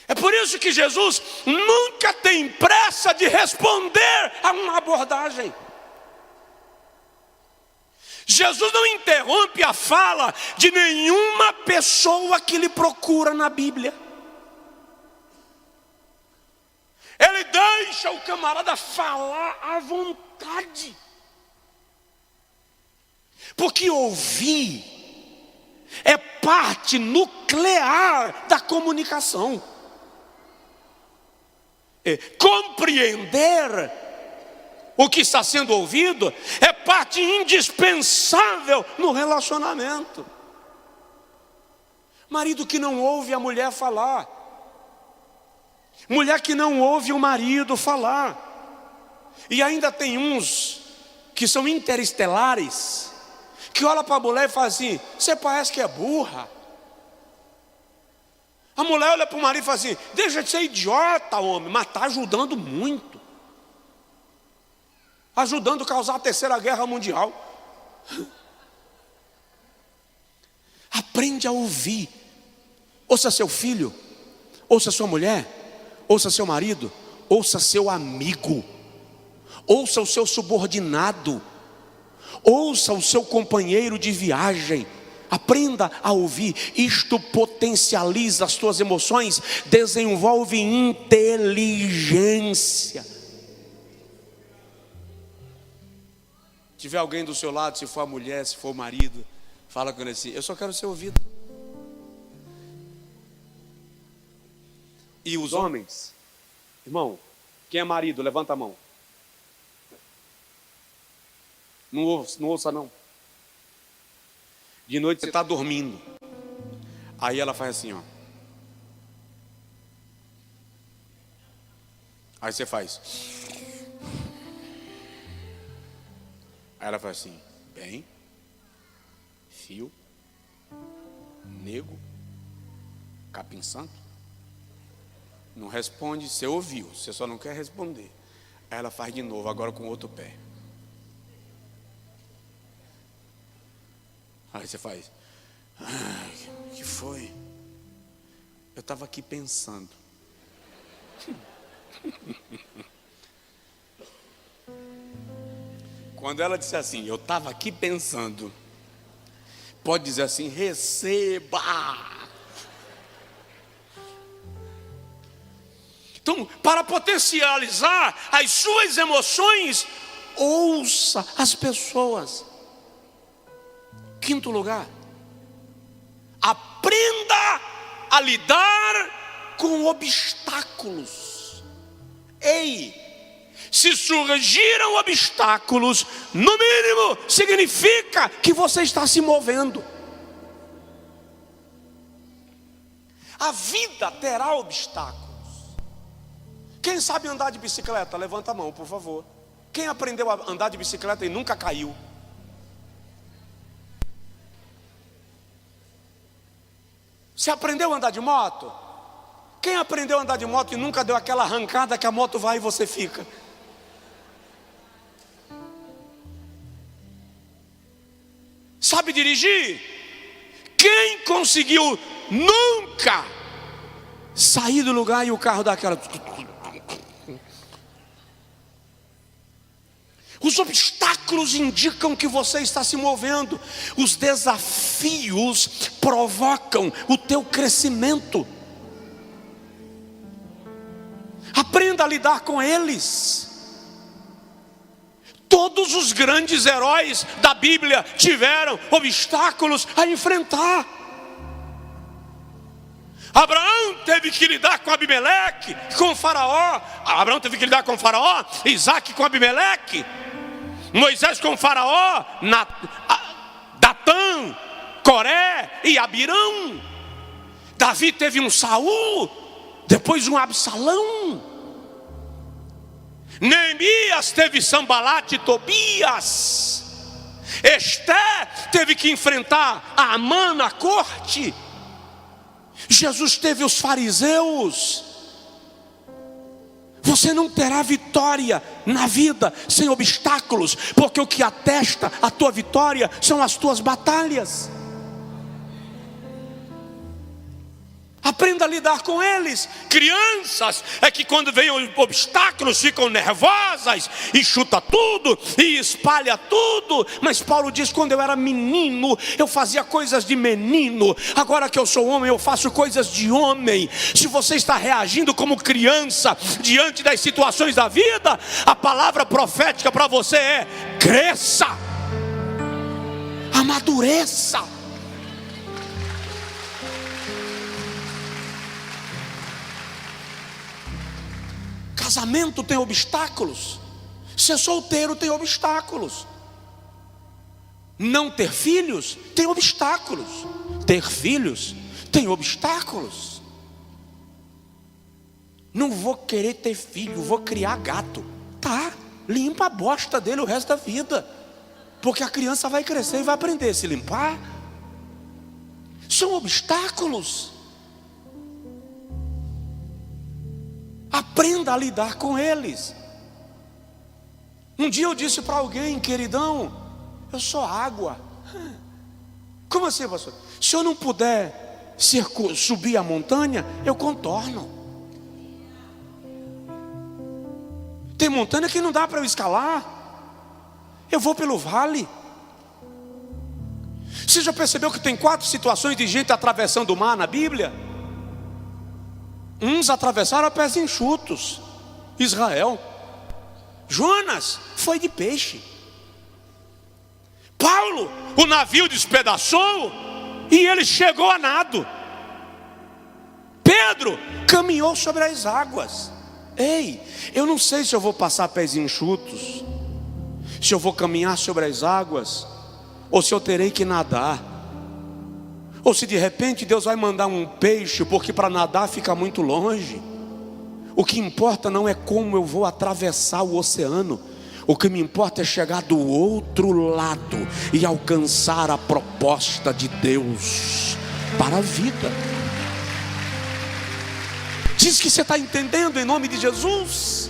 É por isso que Jesus nunca tem pressa de responder a uma abordagem. Jesus não interrompe a fala de nenhuma pessoa que lhe procura na Bíblia. Ele deixa o camarada falar à vontade. Porque ouvir é parte nuclear da comunicação. Compreender o que está sendo ouvido é parte indispensável no relacionamento. Marido que não ouve a mulher falar, mulher que não ouve o marido falar. E ainda tem uns que são interestelares, que olha para a mulher e fala assim: você parece que é burra. A mulher olha para o marido e fala assim: deixa de ser idiota, homem. Mas está ajudando muito, ajudando a causar a terceira guerra mundial. Aprende a ouvir. Ouça seu filho, ouça sua mulher, ouça seu marido, ouça seu amigo, ouça o seu subordinado, ouça o seu companheiro de viagem. Aprenda a ouvir. Isto potencializa as tuas emoções, desenvolve inteligência. Se tiver alguém do seu lado, se for a mulher, se for o marido, fala com ele assim: eu só quero ser ouvido. E os homens, irmão, quem é marido, levanta a mão. Não ouça não. De noite você está dormindo, aí ela faz assim, ó. Aí você faz. Aí ela faz assim: bem, fio, nego, capim santo. Não responde, você ouviu, você só não quer responder. Aí ela faz de novo, agora com o outro pé. Aí você faz: o que foi? Eu estava aqui pensando. Quando ela disse assim: eu estava aqui pensando, pode dizer assim: receba. Então, para potencializar as suas emoções, ouça as pessoas. Quinto lugar, aprenda a lidar com obstáculos. Ei, se surgiram obstáculos, no mínimo significa que você está se movendo. A vida terá obstáculos. Quem sabe andar de bicicleta? Levanta a mão, por favor. Quem aprendeu a andar de bicicleta e nunca caiu? Você aprendeu a andar de moto? Quem aprendeu a andar de moto e nunca deu aquela arrancada que a moto vai e você fica? Sabe dirigir? Quem conseguiu nunca sair do lugar e o carro dá aquela... Os obstáculos indicam que você está se movendo. Os desafios provocam o teu crescimento. Aprenda a lidar com eles. Todos os grandes heróis da Bíblia tiveram obstáculos a enfrentar. Abraão teve que lidar com Abimeleque, com Faraó. Abraão teve que lidar com Faraó, Isaac com Abimeleque, Moisés com Faraó, Datã, Coré e Abirão. Davi teve um Saul, depois um Absalão. Neemias teve Sambalate e Tobias. Esté teve que enfrentar a Amã na corte. Jesus teve os fariseus. Você não terá vitória na vida sem obstáculos, porque o que atesta a tua vitória são as tuas batalhas. Aprenda a lidar com eles. Crianças é que quando vem os obstáculos ficam nervosas e chuta tudo e espalha tudo. Mas Paulo diz: quando eu era menino eu fazia coisas de menino, agora que eu sou homem eu faço coisas de homem. Se você está reagindo como criança diante das situações da vida, a palavra profética para você é: cresça, amadureça. Casamento tem obstáculos. Ser solteiro tem obstáculos. Não ter filhos tem obstáculos. Ter filhos tem obstáculos. Não vou querer ter filho, vou criar gato. Tá, limpa a bosta dele o resto da vida, porque a criança vai crescer e vai aprender a se limpar. São obstáculos. Aprenda a lidar com eles. Um dia eu disse para alguém: queridão, eu sou água. Como assim, pastor? Se eu não puder subir a montanha, eu contorno. Tem montanha que não dá para eu escalar, eu vou pelo vale. Você já percebeu que tem 4 situações de gente atravessando o mar na Bíblia? Uns atravessaram a pés enxutos. Israel. Jonas foi de peixe. Paulo, o navio despedaçou e ele chegou a nado. Pedro caminhou sobre as águas. Ei, eu não sei se eu vou passar pés enxutos, se eu vou caminhar sobre as águas, ou se eu terei que nadar. Ou se de repente Deus vai mandar um peixe, porque para nadar fica muito longe. O que importa não é como eu vou atravessar o oceano. O que me importa é chegar do outro lado e alcançar a proposta de Deus para a vida. Diz que você está entendendo, em nome de Jesus.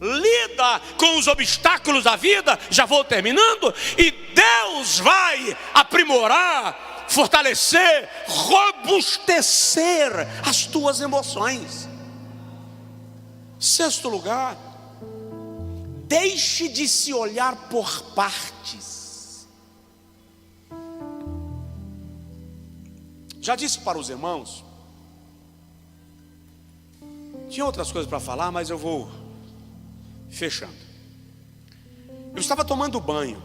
Lida com os obstáculos da vida. Já vou terminando. E Deus vai aprimorar, fortalecer, robustecer as tuas emoções. 6º lugar, deixe de se olhar por partes. Já disse para os irmãos, tinha outras coisas para falar, mas eu vou fechando. Eu estava tomando banho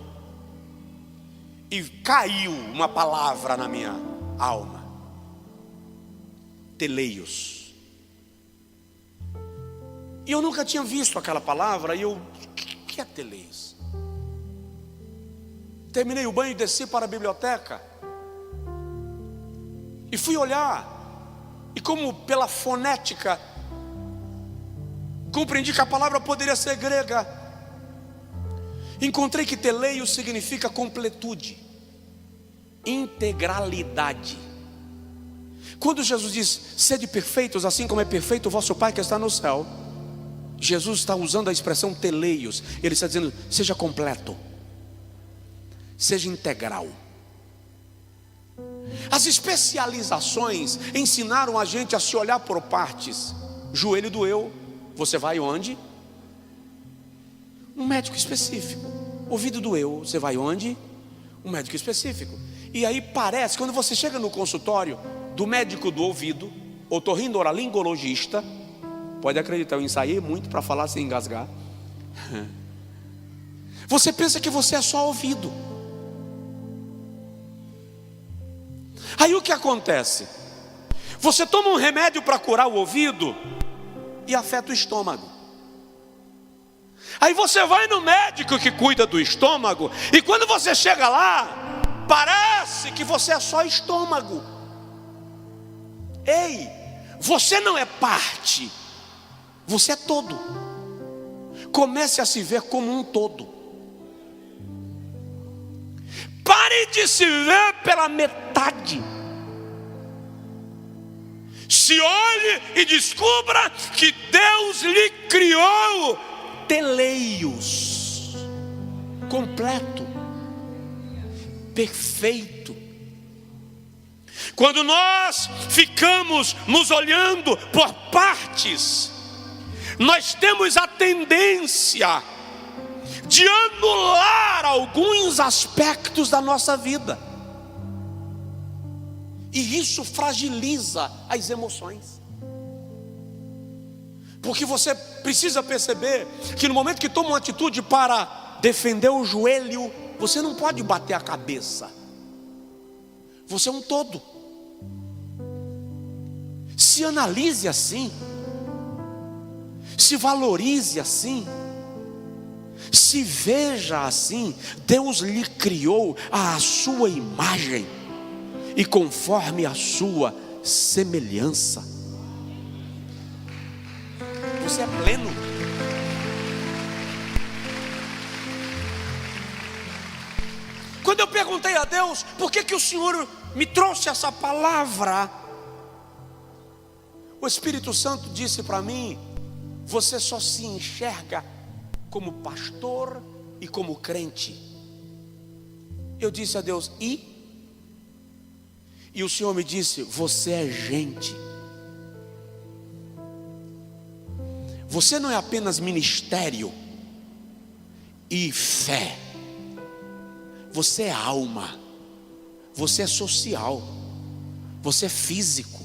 e caiu uma palavra na minha alma: teleios. E eu nunca tinha visto aquela palavra, e o que é teleios? Terminei o banho e desci para a biblioteca e fui olhar, e como pela fonética compreendi que a palavra poderia ser grega, encontrei que teleio significa completude, integralidade. Quando Jesus diz: sede perfeitos, assim como é perfeito o vosso Pai que está no céu, Jesus está usando a expressão teleios. Ele está dizendo: seja completo, seja integral. As especializações ensinaram a gente a se olhar por partes. Joelho doeu, você vai onde? Um médico específico. Ouvido doeu, você vai onde? Um médico específico. E aí parece, quando você chega no consultório do médico do ouvido, otorrinolaringologista, pode acreditar, eu ensaiei muito para falar sem engasgar. Você pensa que você é só ouvido. Aí o que acontece? Você toma um remédio para curar o ouvido e afeta o estômago. Aí você vai no médico que cuida do estômago, e quando você chega lá, parece que você é só estômago. Ei, você não é parte, você é todo. Comece a se ver como um todo. Pare de se ver pela metade. Se olhe e descubra que Deus lhe criou teleios, completo, perfeito. Quando nós ficamos nos olhando por partes, nós temos a tendência de anular alguns aspectos da nossa vida, e isso fragiliza as emoções. Porque você precisa perceber que no momento que toma uma atitude para defender o joelho, você não pode bater a cabeça. Você é um todo. Se analise assim, se valorize assim, se veja assim. Deus lhe criou à sua imagem e conforme a sua semelhança. Você é pleno. Quando eu perguntei a Deus por que o Senhor me trouxe essa palavra, o Espírito Santo disse para mim: você só se enxerga como pastor e como crente. Eu disse a Deus: e o Senhor me disse: você é gente. Você não é apenas ministério e fé. Você é alma. Você é social. Você é físico.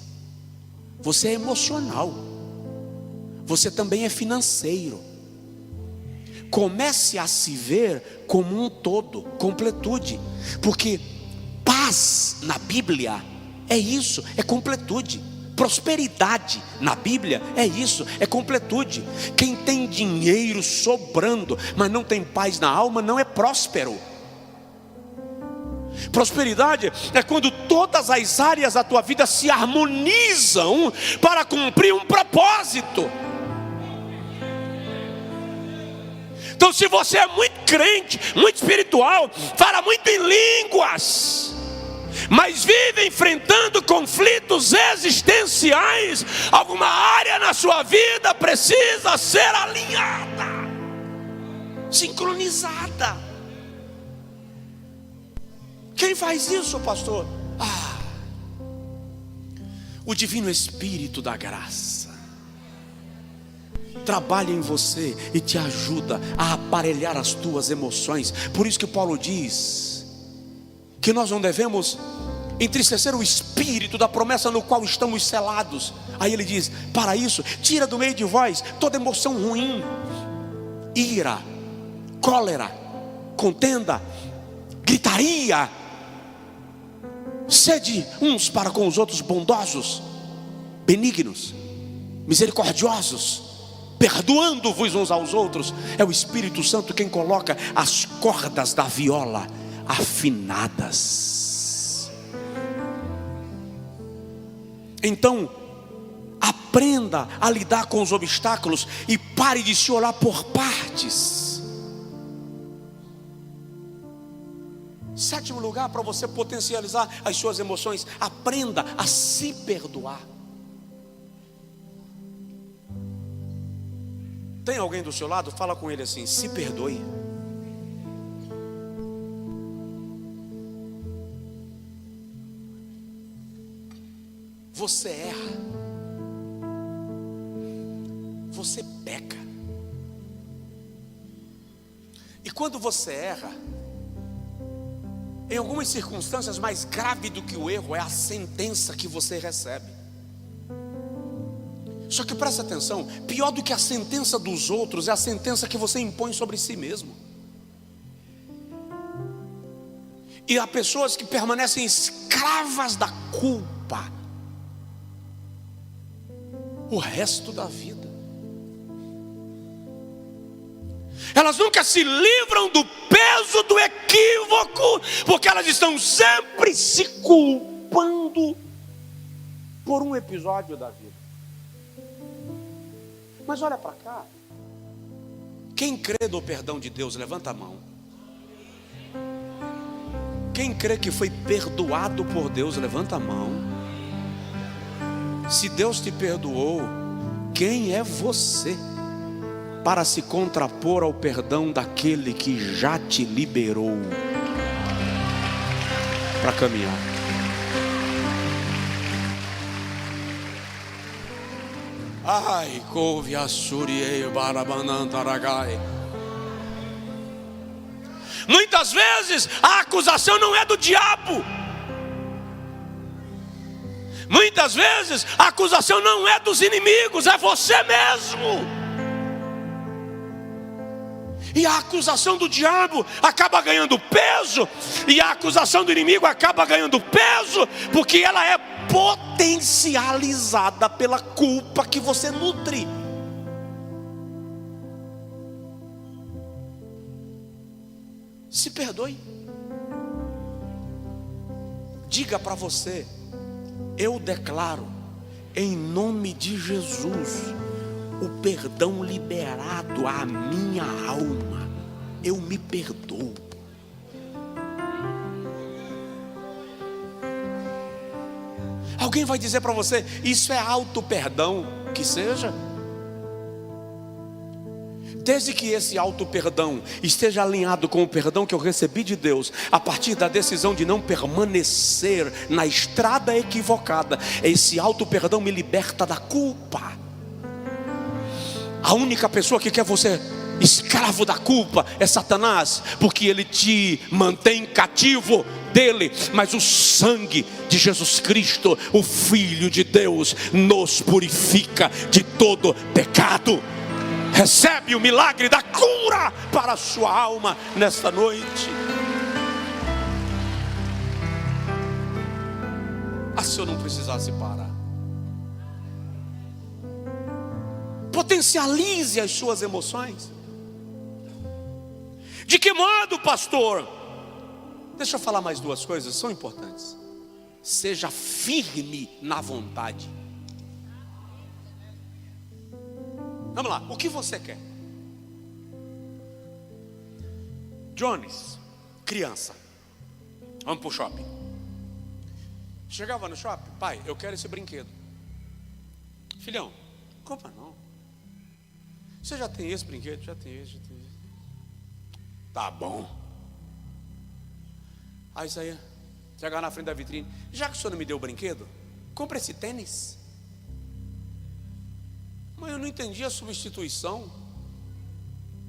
Você é emocional. Você também é financeiro. Comece a se ver como um todo, completude. Porque paz na Bíblia é isso, é completude. Prosperidade na Bíblia é isso, é completude. Quem tem dinheiro sobrando, mas não tem paz na alma, não é próspero. Prosperidade é quando todas as áreas da tua vida se harmonizam para cumprir um propósito. Então, se você é muito crente, muito espiritual, fala muito em línguas, mas vive enfrentando conflitos existenciais, alguma área na sua vida precisa ser alinhada, sincronizada. Quem faz isso, pastor? O Divino Espírito da Graça trabalha em você e te ajuda a aparelhar as tuas emoções. Por isso que Paulo diz que nós não devemos entristecer o espírito da promessa no qual estamos selados. Aí ele diz: para isso, tira do meio de vós toda emoção ruim, ira, cólera, contenda, gritaria, Sede uns para com os outros bondosos, benignos, misericordiosos, perdoando-vos uns aos outros. É o Espírito Santo quem coloca as cordas da viola afinadas. Então, aprenda a lidar com os obstáculos e pare de se olhar por partes. Sétimo lugar, para você potencializar as suas emoções, aprenda a se perdoar. Tem alguém do seu lado? Fala com ele assim: se perdoe. Você erra, você peca, e quando você erra, em algumas circunstâncias, mais grave do que o erro é a sentença que você recebe. Só que presta atenção, pior do que a sentença dos outros é a sentença que você impõe sobre si mesmo. E há pessoas que permanecem escravas da culpa o resto da vida. Elas nunca se livram do peso do equívoco, porque elas estão sempre se culpando por um episódio da vida. Mas olha para cá. Quem crê no perdão de Deus, levanta a mão. Quem crê que foi perdoado por Deus, levanta a mão. Se Deus te perdoou, quem é você para se contrapor ao perdão daquele que já te liberou para caminhar? Ai, couve a suriei barabanantaragai. Muitas vezes a acusação não é do diabo. Muitas vezes a acusação não é dos inimigos, é você mesmo. E a acusação do diabo acaba ganhando peso, e a acusação do inimigo acaba ganhando peso, porque ela é potencializada pela culpa que você nutre. Se perdoe. Diga para você: eu declaro, em nome de Jesus, o perdão liberado à minha alma. Eu me perdoo. Alguém vai dizer para você: isso é auto-perdão. Que seja. Desde que esse auto-perdão esteja alinhado com o perdão que eu recebi de Deus, a partir da decisão de não permanecer na estrada equivocada, esse auto-perdão me liberta da culpa. A única pessoa que quer você escravo da culpa é Satanás, porque ele te mantém cativo dele. Mas o sangue de Jesus Cristo, o Filho de Deus, nos purifica de todo pecado. Recebe o milagre da cura para a sua alma nesta noite. Ah, se eu não precisasse parar. Potencialize as suas emoções. De que modo, pastor? Deixa eu falar mais duas coisas, são importantes. Seja firme na vontade. Vamos lá, o que você quer? Jones, criança, vamos para o shopping. Chegava no shopping: pai, eu quero esse brinquedo. Filhão, compra não. Você já tem esse brinquedo? Já tem esse, já tem esse. Tá bom. Aí isso aí, chegar na frente da vitrine: já que o senhor não me deu o brinquedo, compra esse tênis. Mas eu não entendi a substituição.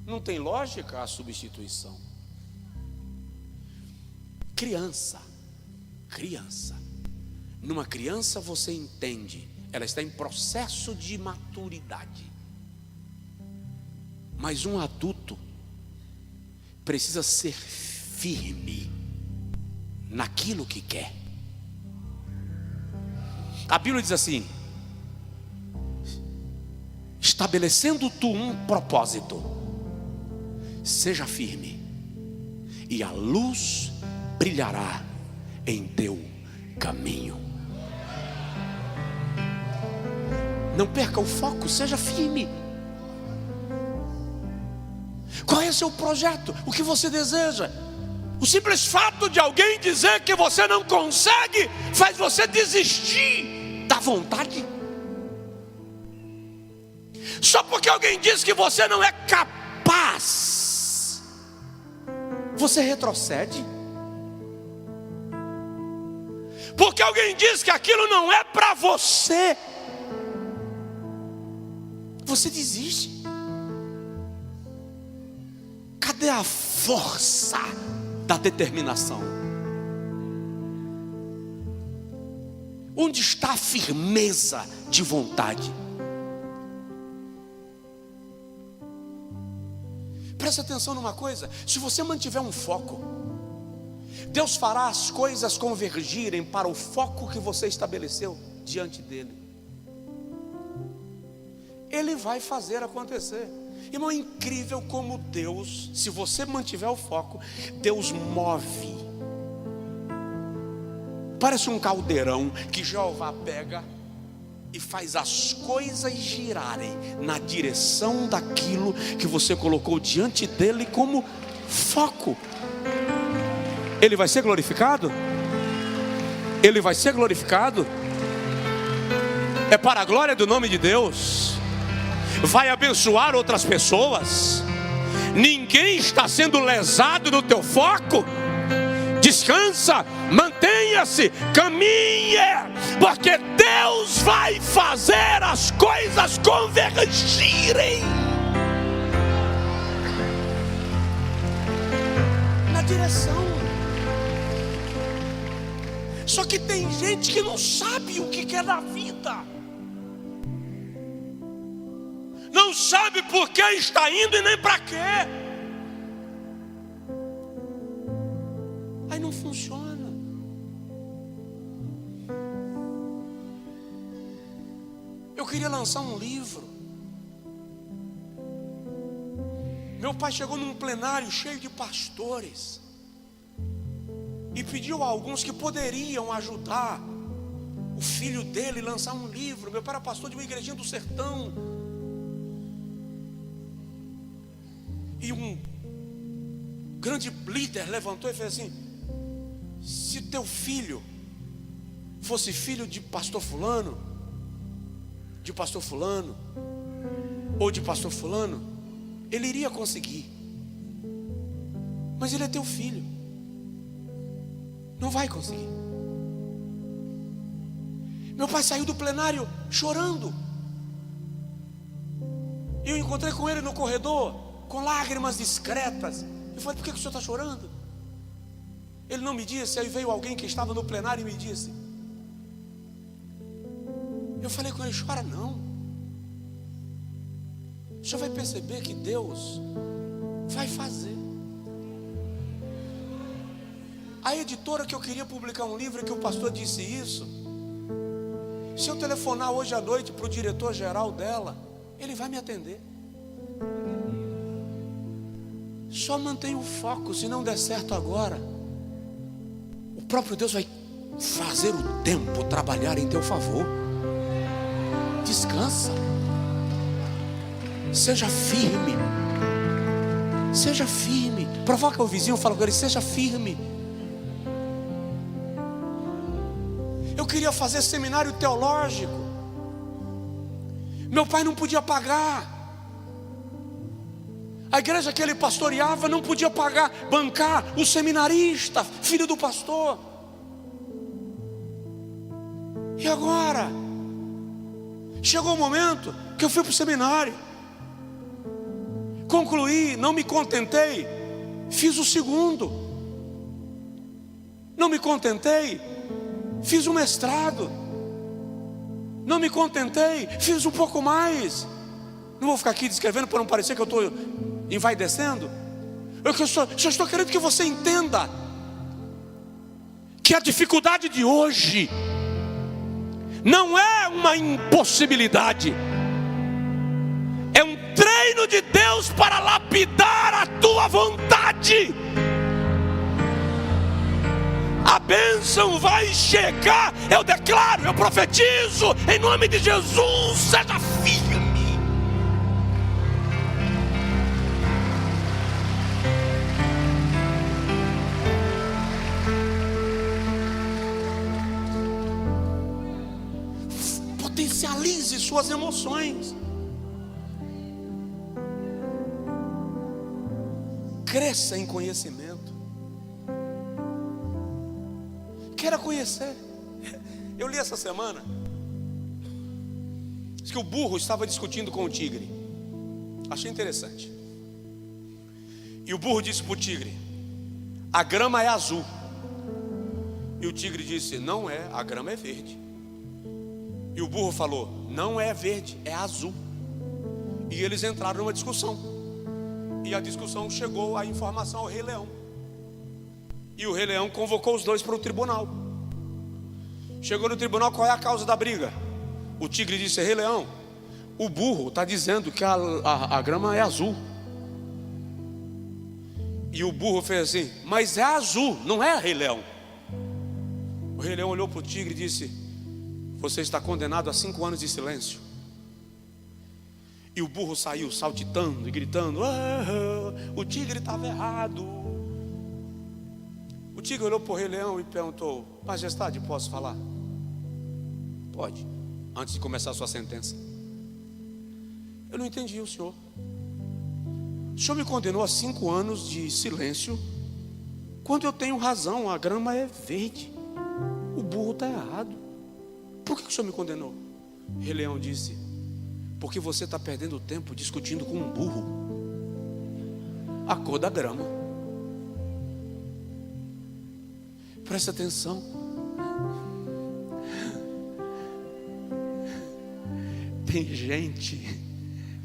Não tem lógica a substituição. Criança. Numa criança você entende, ela está em processo de maturidade. Mas um adulto precisa ser firme naquilo que quer. A Bíblia diz assim: estabelecendo tu um propósito, seja firme, e a luz brilhará em teu caminho. Não perca o foco, seja firme. Qual é o seu projeto? O que você deseja? O simples fato de alguém dizer que você não consegue faz você desistir da vontade. Só porque alguém diz que você não é capaz, você retrocede. Porque alguém diz que aquilo não é para você, você desiste. Cadê a força da determinação? Onde está a firmeza de vontade? Preste atenção numa coisa: se você mantiver um foco, Deus fará as coisas convergirem para o foco que você estabeleceu diante dele. Ele vai fazer acontecer. Irmão, é incrível como Deus, se você mantiver o foco, Deus move. Parece um caldeirão que Jeová pega e faz as coisas girarem na direção daquilo que você colocou diante dele como foco. Ele vai ser glorificado? Ele vai ser glorificado? É para a glória do nome de Deus. Vai abençoar outras pessoas. Ninguém está sendo lesado no teu foco. Descansa, mantenha-se, caminhe, porque Deus vai fazer as coisas convergirem na direção. Só que tem gente que não sabe o que é da vida, não sabe por que está indo e nem para quê. Aí não funciona. Eu queria lançar um livro. Meu pai chegou num plenário cheio de pastores e pediu a alguns que poderiam ajudar o filho dele a lançar um livro. Meu pai era pastor de uma igrejinha do sertão. E um grande líder levantou e fez assim: se teu filho fosse filho de pastor fulano, ou de pastor fulano, ele iria conseguir. Mas ele é teu filho, não vai conseguir. Meu pai saiu do plenário chorando. Eu encontrei com ele no corredor, com lágrimas discretas. Eu falei: por que o senhor está chorando? Ele não me disse. Aí veio alguém que estava no plenário e me disse. Eu falei com ele: chora não. O senhor vai perceber que Deus vai fazer. A editora que eu queria publicar um livro, que o pastor disse isso, se eu telefonar hoje à noite para o diretor-geral dela, ele vai me atender. Só mantenha o foco. Se não der certo agora, o próprio Deus vai fazer o tempo trabalhar em teu favor. Descansa. Seja firme. Seja firme. Provoca o vizinho, fala com ele: seja firme. Eu queria fazer seminário teológico. Meu pai não podia pagar. A igreja que ele pastoreava não podia pagar, bancar o seminarista, filho do pastor. E agora? Chegou o momento que eu fui para o seminário. Concluí, não me contentei, fiz o segundo. Não me contentei, fiz o mestrado. Não me contentei, fiz um pouco mais. Não vou ficar aqui descrevendo para não parecer que eu estou envaidecendo. Eu só estou querendo que você entenda que a dificuldade de hoje não é uma impossibilidade, é um treino de Deus para lapidar a tua vontade. A bênção vai chegar, eu declaro, eu profetizo, em nome de Jesus, seja firme. Potencialize suas emoções. Cresça em conhecimento. Queira conhecer. Eu li essa semana, diz que o burro estava discutindo com o tigre. Achei interessante. E o burro disse para o tigre: a grama é azul. E o tigre disse: não é, a grama é verde. E o burro falou: não é verde, é azul. E eles entraram numa discussão. E a discussão chegou à informação ao Rei Leão. E o Rei Leão convocou os dois para o tribunal. Chegou no tribunal, qual é a causa da briga? O tigre disse: Rei Leão, o burro está dizendo que a grama é azul. E o burro fez assim: mas é azul, não é, Rei Leão? O Rei Leão olhou para o tigre e disse: você está condenado a 5 anos de silêncio. E o burro saiu saltitando e gritando: o tigre estava errado. O tigre olhou para o Rei Leão e perguntou: majestade, posso falar? Pode, antes de começar a sua sentença. Eu não entendi o senhor. O senhor me condenou a 5 anos de silêncio, quando eu tenho razão, a grama é verde, o burro está errado. Por que o senhor me condenou? O Rei Leão disse: porque você está perdendo tempo discutindo com um burro a cor da grama. Presta atenção. Tem gente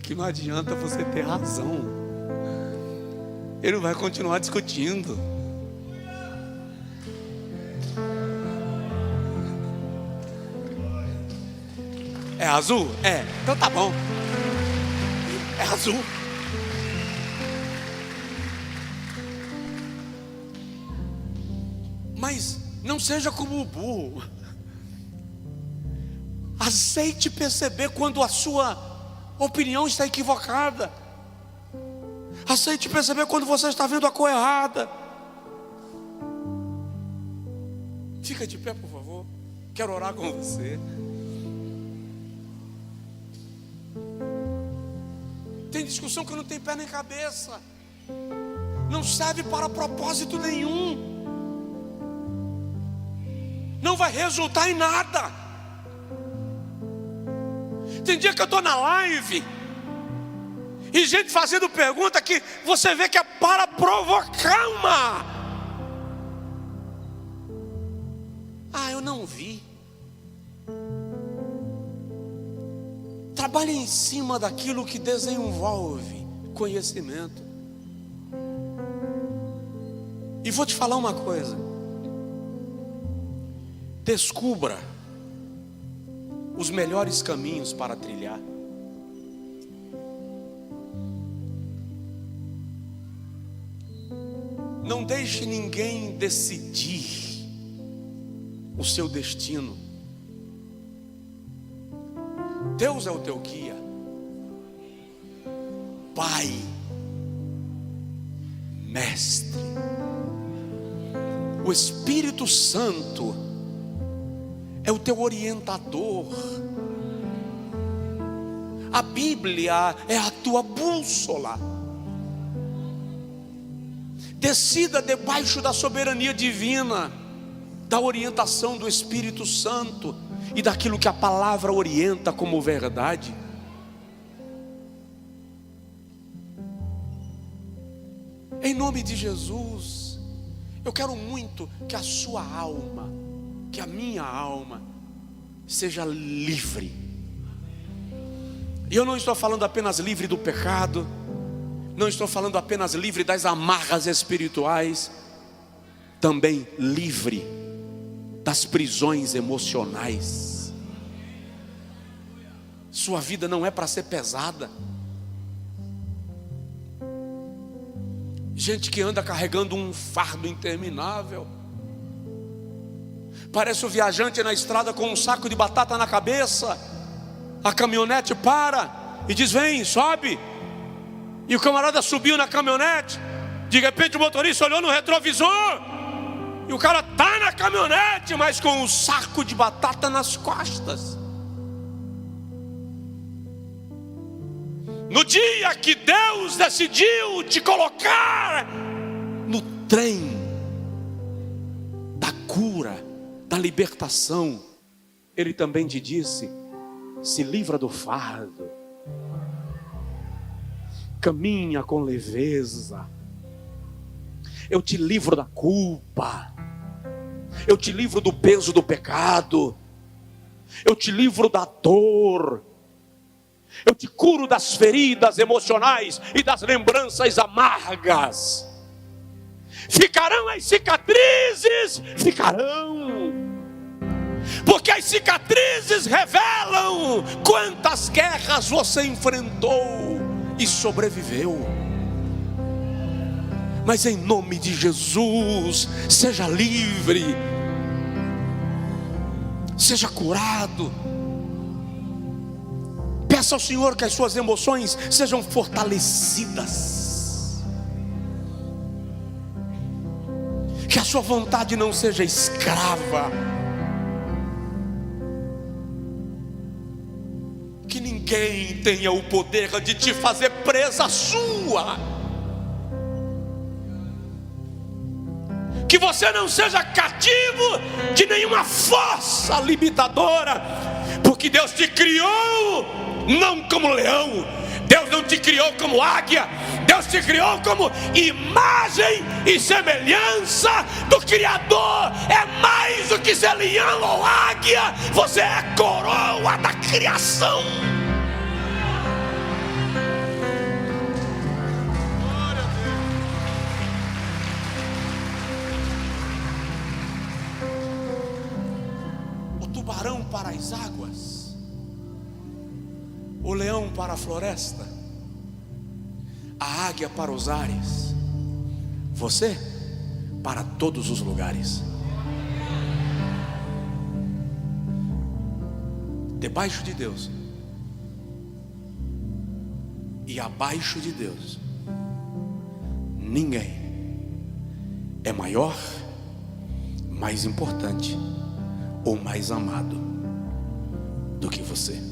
que não adianta você ter razão, ele vai continuar discutindo. É azul? É, então tá bom. É azul. Mas não seja como o burro. Aceite perceber quando a sua opinião está equivocada. Aceite perceber quando você está vendo a cor errada. Fica de pé, por favor. Quero orar com você. Tem discussão que não tem pé nem cabeça, não serve para propósito nenhum, não vai resultar em nada. Tem dia que eu estou na live e gente fazendo pergunta que você vê que é para provocar eu não vi. Trabalhe em cima daquilo que desenvolve conhecimento. E vou te falar uma coisa: descubra os melhores caminhos para trilhar. Não deixe ninguém decidir o seu destino. Deus é o teu guia, Pai, Mestre. O Espírito Santo é o teu orientador. A Bíblia é a tua bússola. Decida debaixo da soberania divina, da orientação do Espírito Santo e daquilo que a palavra orienta como verdade. Em nome de Jesus, eu quero muito que a sua alma, que a minha alma seja livre. E eu não estou falando apenas livre do pecado, não estou falando apenas livre das amarras espirituais, também livre das prisões emocionais. Sua vida não é para ser pesada. Gente que anda carregando um fardo interminável. Parece o viajante na estrada com um saco de batata na cabeça. A caminhonete para e diz: vem, sobe. E o camarada subiu na caminhonete. De repente o motorista olhou no retrovisor. E o cara está na caminhonete, mas com um saco de batata nas costas. No dia que Deus decidiu te colocar no trem da cura, da libertação, Ele também te disse: se livra do fardo, caminha com leveza, eu te livro da culpa, eu te livro do peso do pecado, eu te livro da dor, eu te curo das feridas emocionais e das lembranças amargas. Ficarão as cicatrizes, ficarão, porque as cicatrizes revelam quantas guerras você enfrentou e sobreviveu. Mas em nome de Jesus, seja livre, seja curado. Peça ao Senhor que as suas emoções sejam fortalecidas, que a sua vontade não seja escrava, que ninguém tenha o poder de te fazer presa sua, que você não seja cativo de nenhuma força limitadora, porque Deus te criou não como leão, Deus não te criou como águia, Deus te criou como imagem e semelhança do Criador. É mais do que ser leão ou águia, você é coroa da criação. O tubarão para as águas, o leão para a floresta, a águia para os ares, você para todos os lugares. Debaixo de Deus e abaixo de Deus, ninguém é maior, mais importante ou mais amado do que você.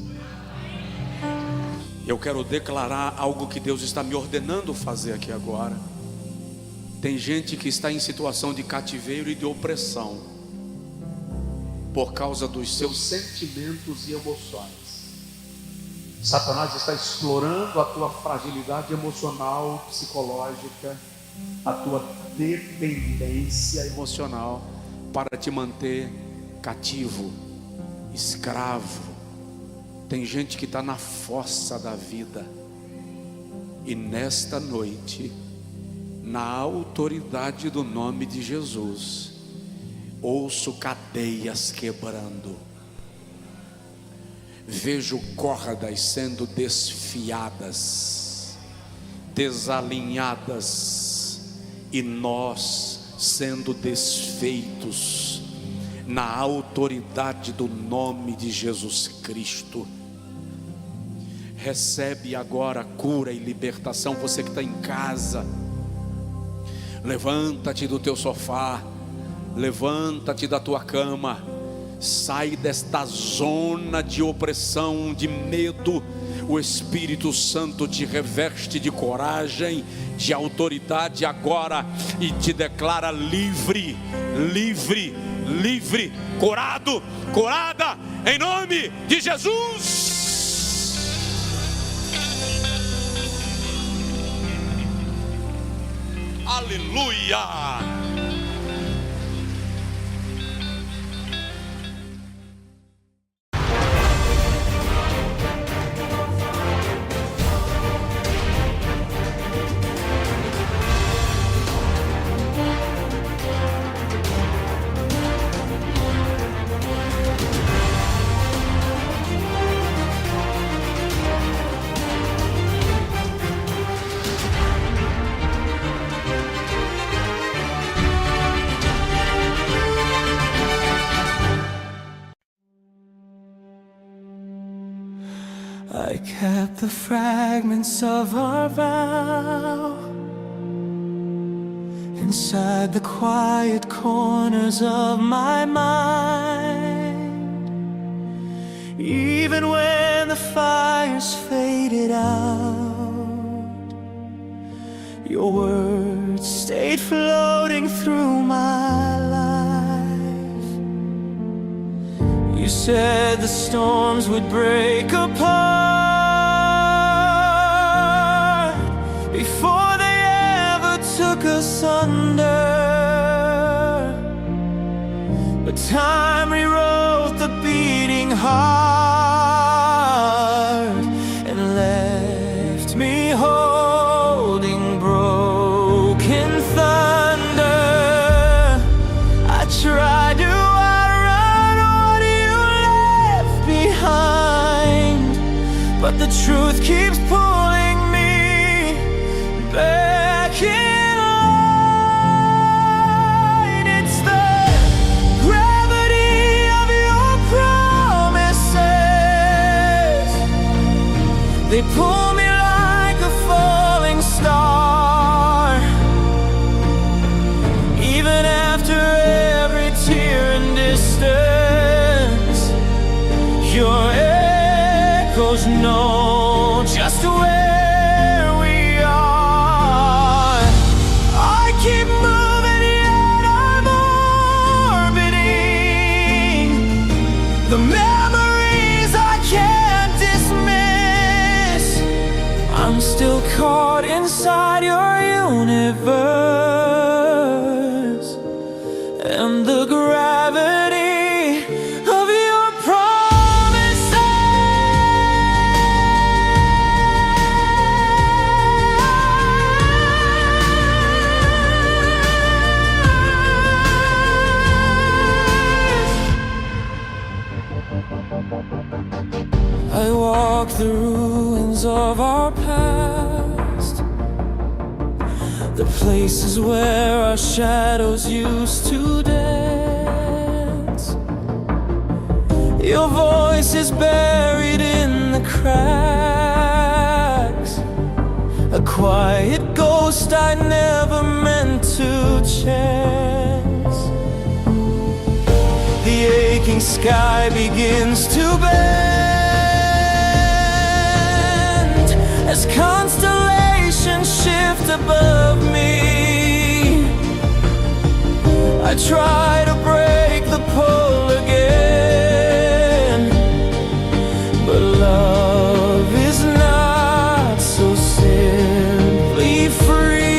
Eu quero declarar algo que Deus está me ordenando fazer aqui agora. Tem gente que está em situação de cativeiro e de opressão por causa dos seus sentimentos e emoções. Satanás está explorando a tua fragilidade emocional, psicológica, a tua dependência emocional para te manter cativo, escravo. Tem gente que está na fossa da vida, e nesta noite, na autoridade do nome de Jesus, ouço cadeias quebrando, vejo cordas sendo desfiadas, desalinhadas, e nós sendo desfeitos, na autoridade do nome de Jesus Cristo. Recebe agora cura e libertação. Você que está em casa, levanta-te do teu sofá, levanta-te da tua cama, sai desta zona de opressão, de medo. O Espírito Santo te reveste de coragem, de autoridade agora, e te declara livre, livre, livre, curado, curada, em nome de Jesus. Aleluia. I kept the fragments of our vow inside the quiet corners of my mind. Even when the fires faded out, your words stayed floating through my life. You said the storms would break apart before they ever took us under. But time rewrote the beating heart and left me holding broken thunder. I tried to outrun what you left behind, but the truth keeps pulling me back in line. It's the gravity of your promises. They pull me like a falling star. Even after every tear and distance, your echoes know just where we are. I keep moving yet I'm orbiting the memories I can't dismiss. I'm still caught inside your universe and the gravity of your promises. I walk the ruins of our past, the places where our shadows used to dance. Your voice is buried in the cracks, a quiet ghost I never meant to chance. The aching sky begins to bend as constellations shift above me. I try to break the pull again, but love is not so simply free.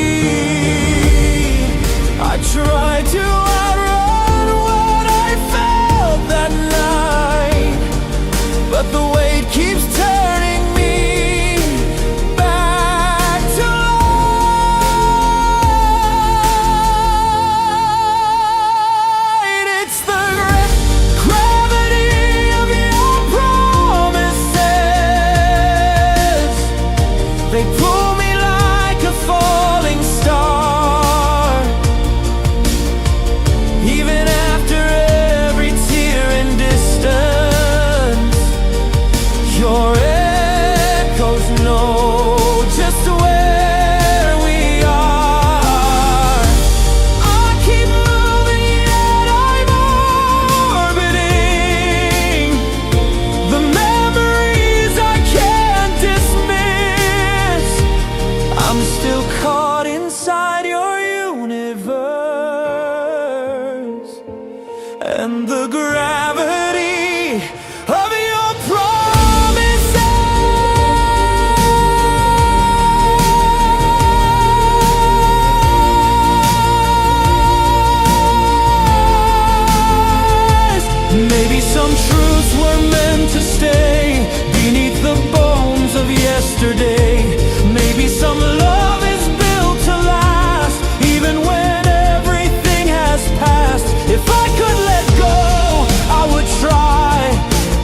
I try to outrun what I felt that night, but the weight keeps turning me back to light. It's the gravity of your promises. They pull me like a falling star. Even after every tear and distance, your echoes know just where we are. I keep moving yet I'm orbiting the memories I can't dismiss. I'm still caught inside your universe and the gravity of your promises. Maybe some truths were meant to stay beneath the bones of yesterday. Maybe some love is built to last, even when everything has passed. If I could let go, I would try,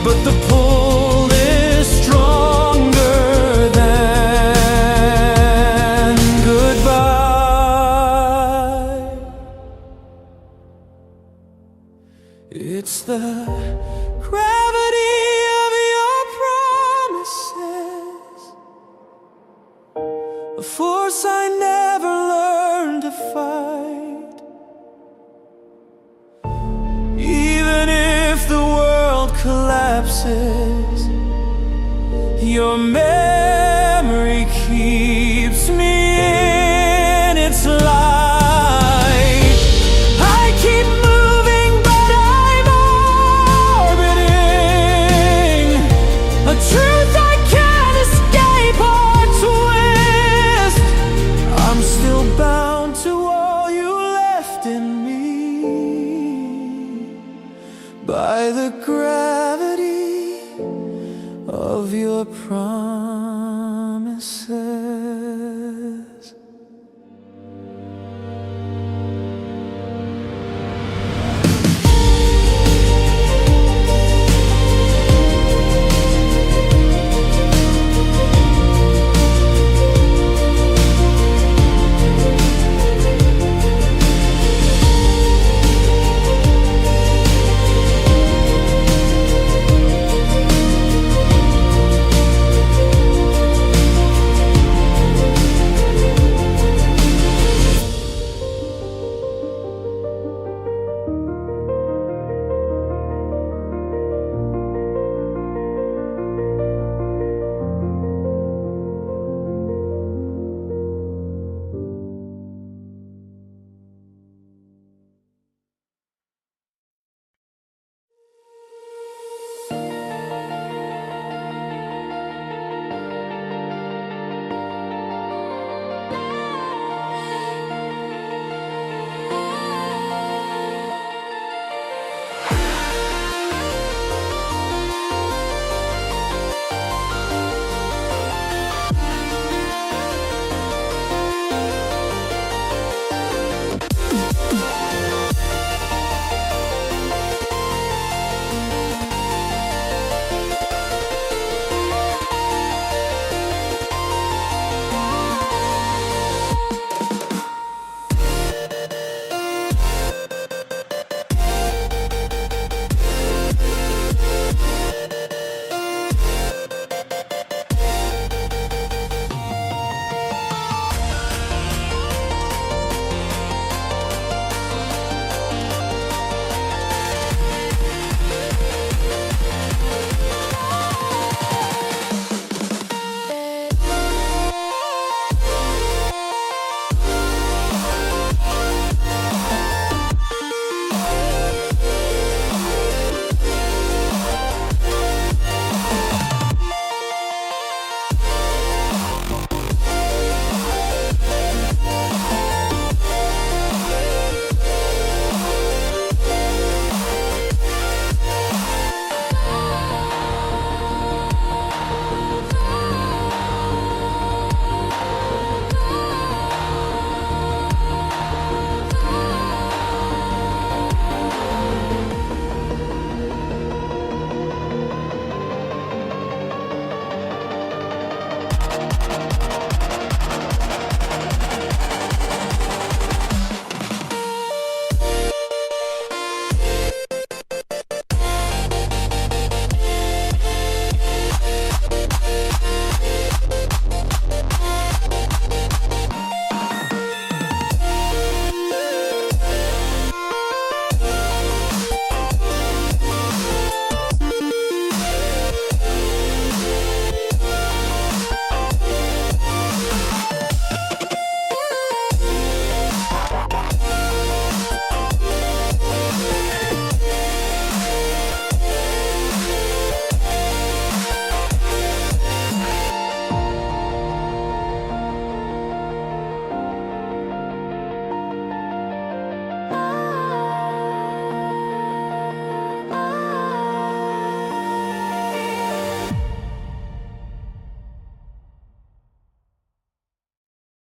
but the pull is stronger than goodbye. It's the gravity of your promises. collapses, your memory keeps me in its light. I keep moving, but I'm orbiting a truth I can't escape or twist. I'm still bound to all you left in me by the gravity of your promises.